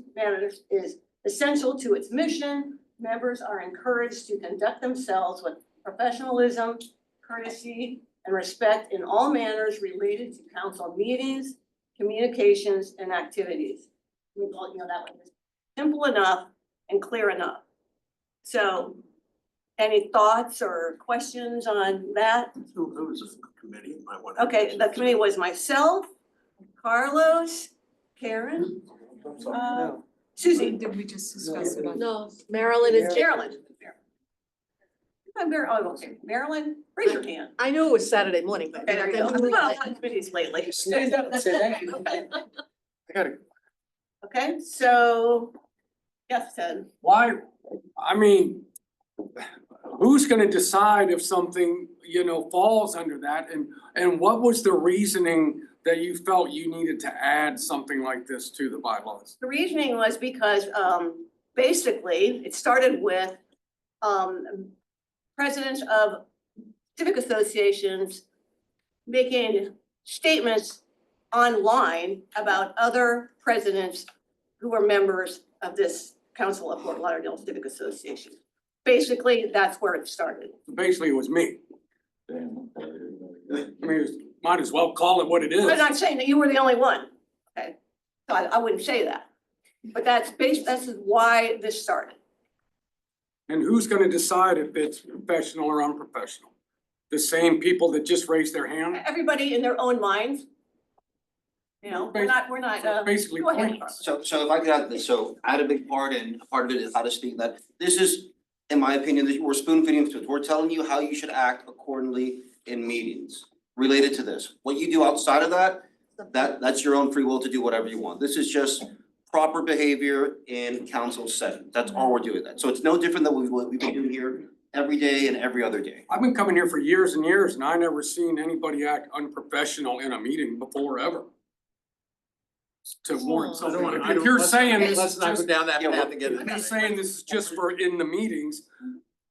is essential to its mission, members are encouraged to conduct themselves with professionalism, courtesy, and respect in all manners related to council meetings, communications, and activities. We thought, that was simple enough and clear enough. So, any thoughts or questions on that? Who was the committee? might want to. Okay, the committee was myself, Carlos, Karen, Susie. Did we just discuss about? No, Marilyn and Carolyn. Okay, Marilyn, raise your hand. I knew it was Saturday morning, but. Okay, there you go. I've been on a lot of committees lately. I got it. Okay, so, yes, Ted. Why, I mean, who's gonna decide if something, you know, falls under that? And what was the reasoning that you felt you needed to add something like this to the bylaws? The reasoning was because, basically, it started with, presidents of civic associations making statements online about other presidents who were members of this Council of Fort Lauderdale Civic Association. Basically, that's where it started. Basically, it was me. I mean, might as well call it what it is. I'm not saying that you were the only one, okay? So I wouldn't say that. But that's why this started. And who's gonna decide if it's professional or unprofessional? The same people that just raised their hand? Everybody in their own minds. You know, we're not, So it's basically go ahead. pointless. So if I could add this, so add a big part, and a part of it is how to speak that. This is, in my opinion, that we're spoon feeding to it. We're telling you how you should act accordingly in meetings related to this. What you do outside of that, that's your own free will to do whatever you want. This is just proper behavior in council setting. That's all we're doing that. So it's no different than what we've been doing here every day and every other day. I've been coming here for years and years and I never seen anybody act unprofessional in a meeting before ever. To warrant something, if you're saying this Let's is not go just, down that path again. if you're saying this is just for in the meetings.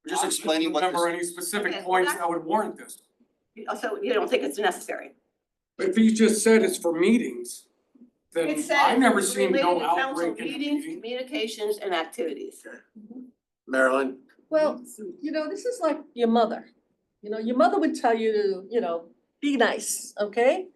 We're just explaining what I don't remember this- any specific Okay, points that's- that would warrant this. So you don't think it's necessary? If you just said it's for meetings, then It said I never it's seen no related to council outbreak in a meetings, meeting. communications and activities. Marilyn, Well, you know, this is like your mother. You know, your mother would tell you to, you know, be nice, okay?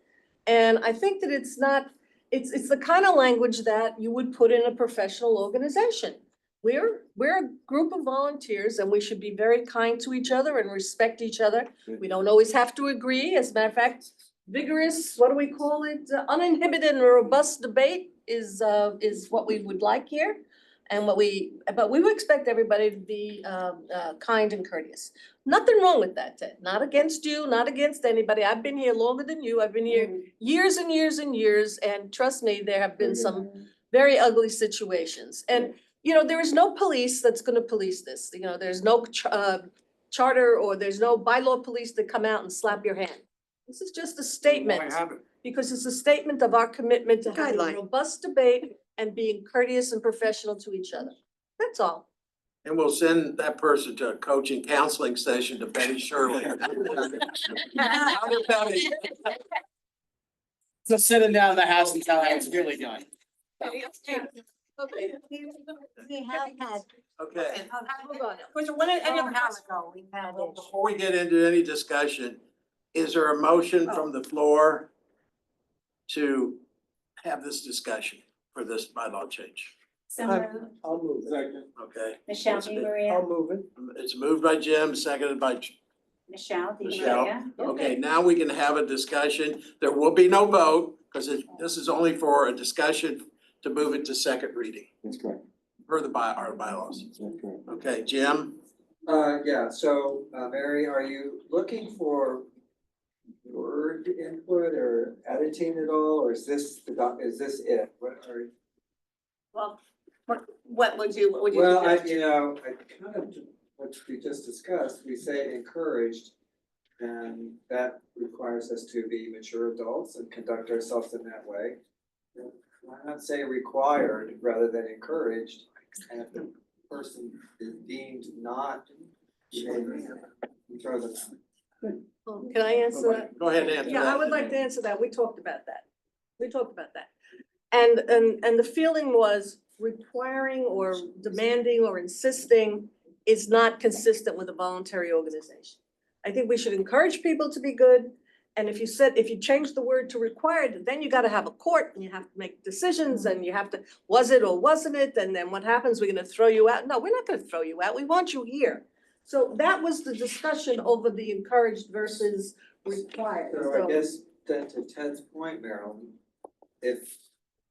And I think that it's not, it's the kind of language that you would put in a professional organization. We're a group of volunteers and we should be very kind to each other and respect each other. We don't always have to agree. As a matter of fact, vigorous, what do we call it? Uninhibited and robust debate is what we would like here. And but we would expect everybody to be kind and courteous. Nothing wrong with that, Ted. Not against you, not against anybody. I've been here longer than you. I've been here years and years and years, and trust me, there have been some very ugly situations. And, you know, there is no police that's gonna police this. You know, there's no charter or there's no bylaw police that come out and slap your hand. This is just a statement. I haven't. Because it's a statement of our commitment to having a Guideline. robust debate and being courteous and professional to each other. That's all. and we'll send that person to a coaching counseling session to Betty Shirley. So sitting down in the house and tell how it's really going. Okay. We have had, Okay, Hold on. Was there one, any other comments? ago, we've had well, it. before we get into any discussion, is there a motion from the floor to have this discussion for this bylaw change? So I'll move it. Okay, Michelle Di Maria, I'll move it. it's moved by Jim, seconded by Michelle Di Michelle. Maria. Okay, now we can have a discussion. There will be no vote, because this is only for a discussion to move it to second reading. That's correct. Per our bylaws. That's correct. Okay, Jim? Yeah, so, Mary, are you looking for word input or editing at all, or is this it? What are? Well, what would you Well, I suggest? kind of, what we just discussed, we say encouraged. And that requires us to be mature adults and conduct ourselves in that way. Why not say required rather than encouraged? And if the person is deemed not, throw them out. Can I answer that? Go ahead and answer Yeah, I that. would like to answer that. We talked about that. And the feeling was requiring or demanding or insisting is not consistent with a voluntary organization. I think we should encourage people to be good. And if you change the word to required, then you gotta have a court and you have to make decisions and you have to, was it or wasn't it? And then what happens? We're gonna throw you out? No, we're not gonna throw you out. We want you here. So that was the discussion over the encouraged versus required, So I so. guess then to Ted's point, Marilyn, if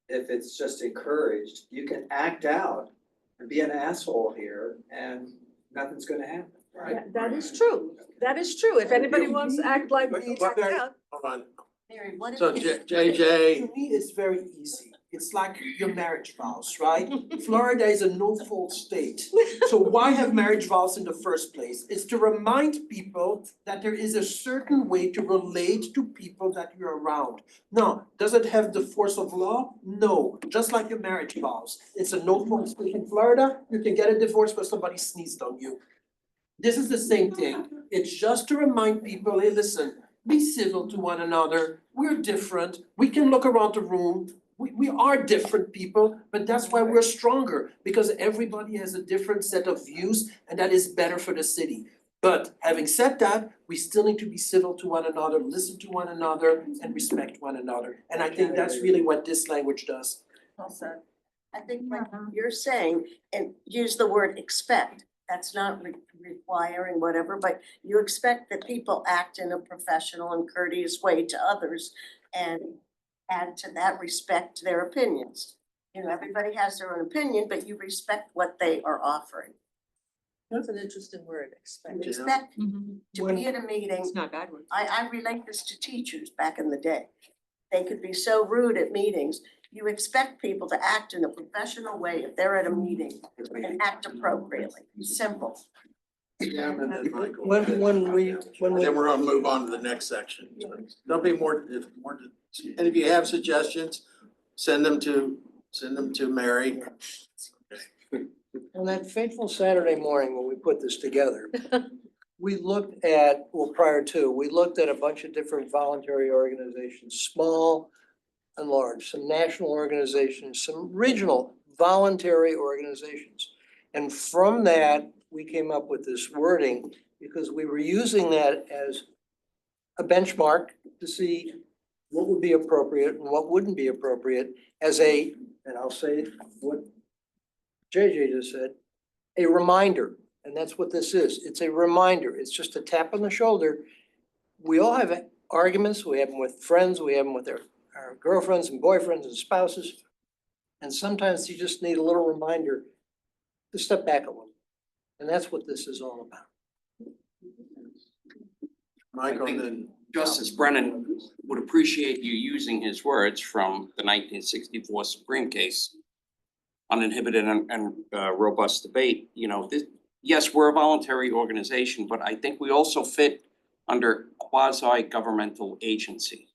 it's just encouraged, you can act out and be an asshole here and nothing's gonna happen, right? Yeah, that is true. That is true. If anybody wants to act like me, act out. Hold on. Mary, what if? So JJ, To me, it's very easy. It's like your marriage vows, right? Florida is a no-fault state. So why have marriage vows in the first place? It's to remind people that there is a certain way to relate to people that you're around. Now, does it have the force of law? No, just like your marriage vows. It's a no-fault state in Florida. You can get a divorce because somebody sneezed on you. This is the same thing. It's just to remind people, hey, listen, be civil to one another. We're different. We can look around the room. We are different people, but that's why we're stronger, because everybody has a different set of views, and that is better for the city. But having said that, we still need to be civil to one another, listen to one another, and respect one another. And I think that's really what this language does. I think like you're saying, and use the word expect, that's not requiring whatever, but you expect that people act in a professional and courteous way to others and add to that respect their opinions. You know, everybody has their own opinion, but you respect what they are offering. That's an interesting word, expect. Expect to be at a meeting. It's not bad one. I relate this to teachers back in the day. They could be so rude at meetings. You expect people to act in a professional way if they're at a meeting and act appropriately. Simple. yeah, and then Michael. When we. Then we're gonna move on to the next section. There'll be more, and if you have suggestions, send them to Mary. On that fateful Saturday morning when we put this together, we looked at, well, prior to, we looked at a bunch of different voluntary organizations, small and large, some national organizations, some regional voluntary organizations. And from that, we came up with this wording because we were using that as a benchmark to see what would be appropriate and what wouldn't be appropriate as a, and I'll say what JJ just said, a reminder. And that's what this is. It's a reminder. It's just a tap on the shoulder. We all have arguments. We have them with friends. We have them with our girlfriends and boyfriends and spouses. And sometimes you just need a little reminder to step back a little. And that's what this is all about. Michael, then. Justice Brennan would appreciate you using his words from the 1964 Supreme case, uninhibited and robust debate. You know, this, yes, we're a voluntary organization, but I think we also fit under quasi-governmental agency.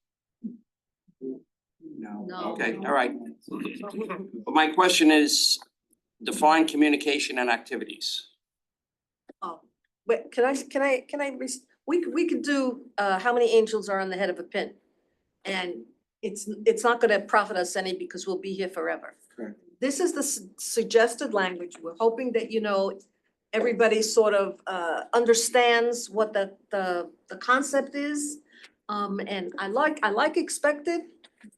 No. Okay, all right. But my question is, define communication and activities. Oh, wait, we could do, how many angels are on the head of a pin? And it's not gonna profit us any because we'll be here forever. Correct. This is the suggested language. We're hoping that, you know, everybody sort of understands what the concept is. And I like expected,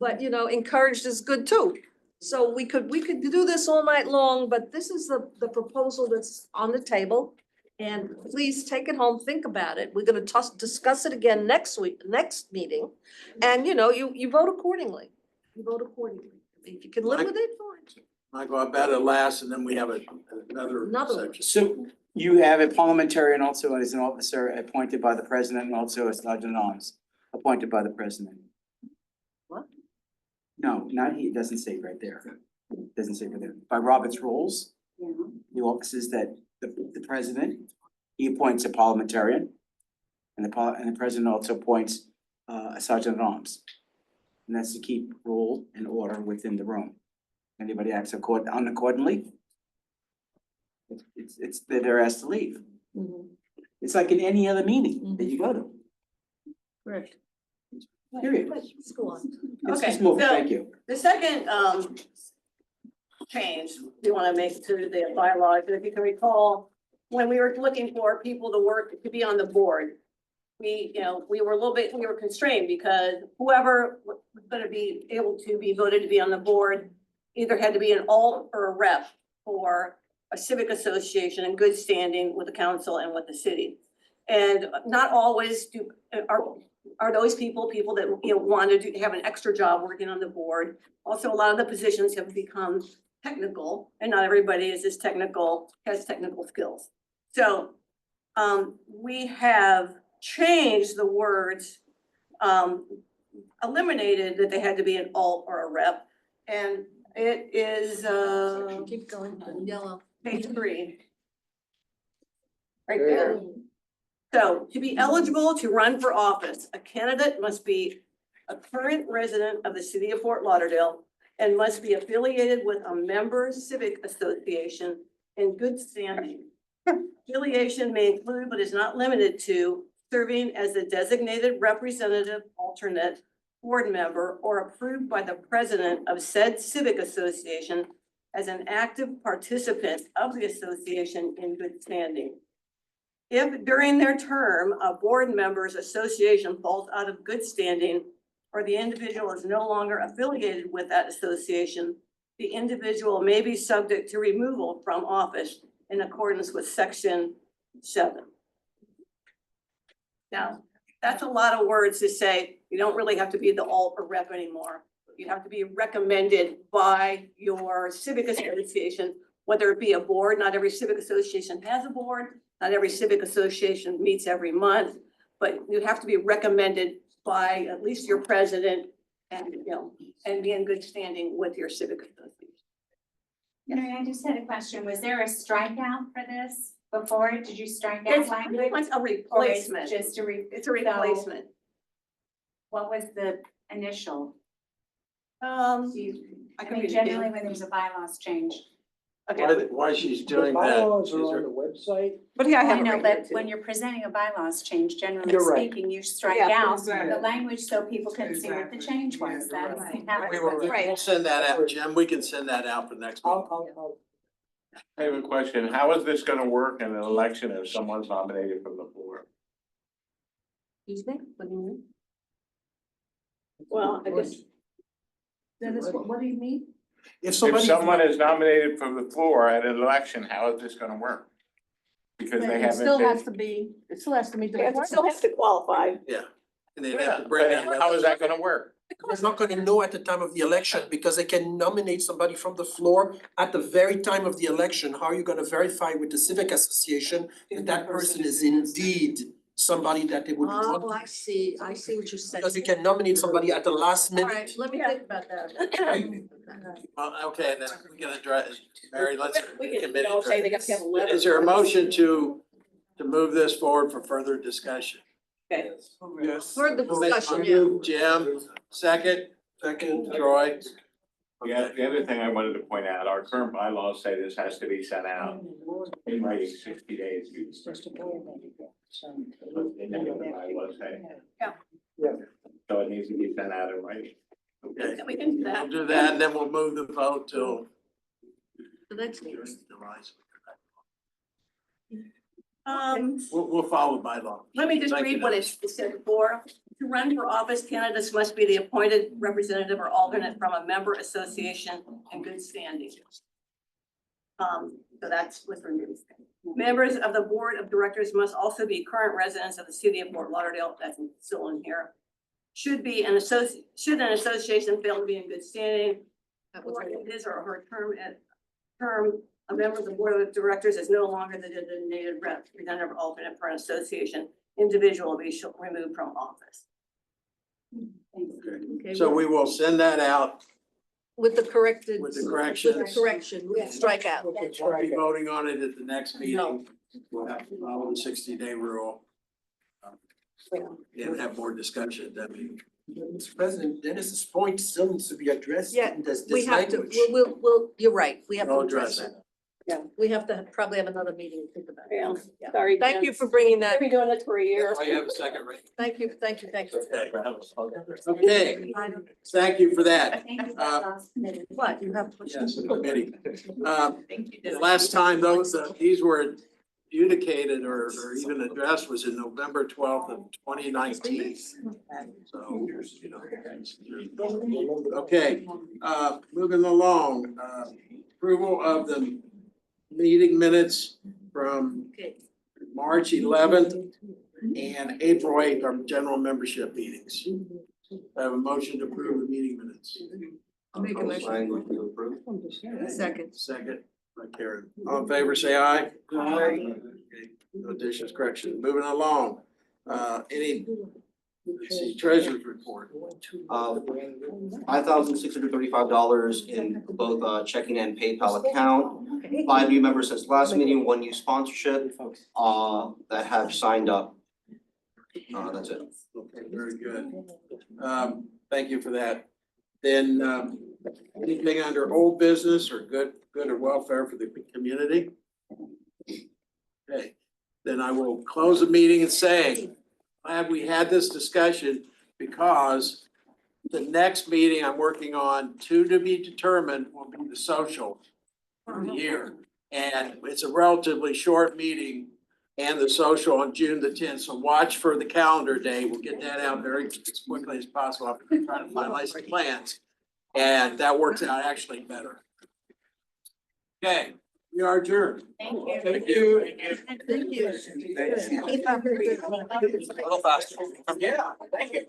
but you know, encouraged is good too. So we could do this all night long, but this is the proposal that's on the table. And please take it home, think about it. We're gonna discuss it again next meeting. And you know, you vote accordingly. You vote accordingly. If you can live with it, fine. Michael, I bet it lasts, and then we have another Another section. So you have a parliamentarian also as an officer appointed by the president and also a sergeant at arms appointed by the president. What? No, not he, it doesn't say right there. It doesn't say right there. By Robert's rules, the offices that the president, he appoints a parliamentarian. And the president also appoints a sergeant at arms. And that's to keep rule and order within the room. Anybody acts unaccordingly, they're asked to leave. It's like in any other meeting that you go to. Correct. Period. Let's go on. Let's Okay, just move it. so- Thank you. The second change we want to make to the bylaws, if you can recall, when we were looking for people to work, to be on the board, we were constrained because whoever was gonna be able to be voted to be on the board either had to be an alt or a rep for a civic association in good standing with the council and with the city. And not always are those people that, you know, want to have an extra job working on the board. Also, a lot of the positions have become technical, and not everybody is as technical, has technical skills. So, we have changed the words, eliminated that they had to be an alt or a rep. And it is, Keep going, yellow. page 3. Right there. So to be eligible to run for office, a candidate must be a current resident of the city of Fort Lauderdale and must be affiliated with a member civic association in good standing. Affiliation may include, but is not limited to, serving as a designated representative, alternate, board member, or approved by the president of said civic association as an active participant of the association in good standing. If during their term, a board member's association falls out of good standing, or the individual is no longer affiliated with that association, the individual may be subject to removal from office in accordance with section 7. Now, that's a lot of words to say, you don't really have to be the alt or rep anymore. You have to be recommended by your civic association, whether it be a board. Not every civic association has a board. Not every civic association meets every month, but you have to be recommended by at least your president and, you know, and be in good standing with your civic association. Mary, I just had a question. Was there a strikeout for this before? Did you strike out It's language? a replacement. Or is it just a It's a replacement. What was the initial? I I can mean, read it generally again. when there's a bylaws change. Why she's doing The that bylaws is are on there, the website. But yeah, I I have it know, right here but too. when you're presenting a bylaws change, generally You're right. speaking, you strike Yeah, out exactly. the language so people can see what the change was. That's how we it will, was. Right. we'll send that out, Jim, we can send that out for next week. I have a question. How is this gonna work in an election if someone's nominated from the floor? Excuse me, what do you mean? Well, I guess. Dennis, what do you mean? If If somebody. someone is nominated from the floor at an election, how is this gonna work? Because they It haven't still has been. to be, it still has to meet the Yeah, it still has to qualify. Yeah, and they'd have to bring But that. how is that gonna work? They're not gonna know at the time of the election, because they can nominate somebody from the floor at the very time of the election. How are you gonna verify with the civic association that that person is indeed somebody that they would want? Oh, I see what you're saying. Because you can nominate somebody at the last All minute. right, let me think about that. Well, okay, then we can address, Mary, let's. We can all say they have to have a letter. Is there a motion to move this forward for further discussion? Okay. Yes. Further discussion, yeah. Jim, second, Troy. Yeah, the other thing I wanted to point out, our current bylaws say this has to be sent out in writing 60 days. In the bylaws say. Yeah. So it needs to be sent out in writing. Okay, We can do we'll that. do that, and then we'll move the vote till. The next meeting. We'll follow by law. Let me just Thank you, read what it said before. To run for office, candidates must be the appointed representative or alternate from a member association in good standing. So that's what's removed. Members of the board of directors must also be current residents of the city of Fort Lauderdale. That's still in here. Should an association fail to be in good standing, or his or her term, a member of the board of directors is no longer the designated representative or alternate for an association, individual will be removed from office. Okay, So we will send that out. with the corrected. With the corrections. With the correction, with the strikeout. We'll be voting on it at the next meeting. We'll have to follow the 60-day rule. And have more discussion at that meeting. Mr. President, Dennis's point still needs to be addressed Yeah, in this We have to, language. we'll, you're right, we have to We'll address address that. Yeah, we have to probably have another meeting to think about it. Yeah. Sorry, Thank Jen. you for bringing that. We've been doing this for a year. I have a second, right? Thank you. Okay, thank you for that. What, you have? Yes, the committee. The last time these were adjudicated or even addressed was in November 12th of 2019. So, you know. Okay, moving along, approval of the meeting minutes from March 11th, and April 8th, our general membership meetings. I have a motion to approve the meeting minutes. I'll make a motion. Second. Second, by Karen. All in favor, say aye. Aye. Okay, no additions, corrections. Moving along. Let's see, treasurer's report. $5,635 in both checking and PayPal account. 5 new members since last meeting, 1 new sponsorship that have signed up. That's it. Okay, very good. Thank you for that. Then, anything under old business or good or welfare for the community? Okay, then I will close the meeting and say, glad we had this discussion because the next meeting I'm working on, to be determined, will be the social for the year. And it's a relatively short meeting and the social on June the 10th. So watch for the calendar day. We'll get that out very as quickly as possible. I'm trying to finalize the plans. And that works out actually better. Okay, we are adjourned. Thank you. Thank you. Thank you. Keep up. A little faster. Yeah, thank you.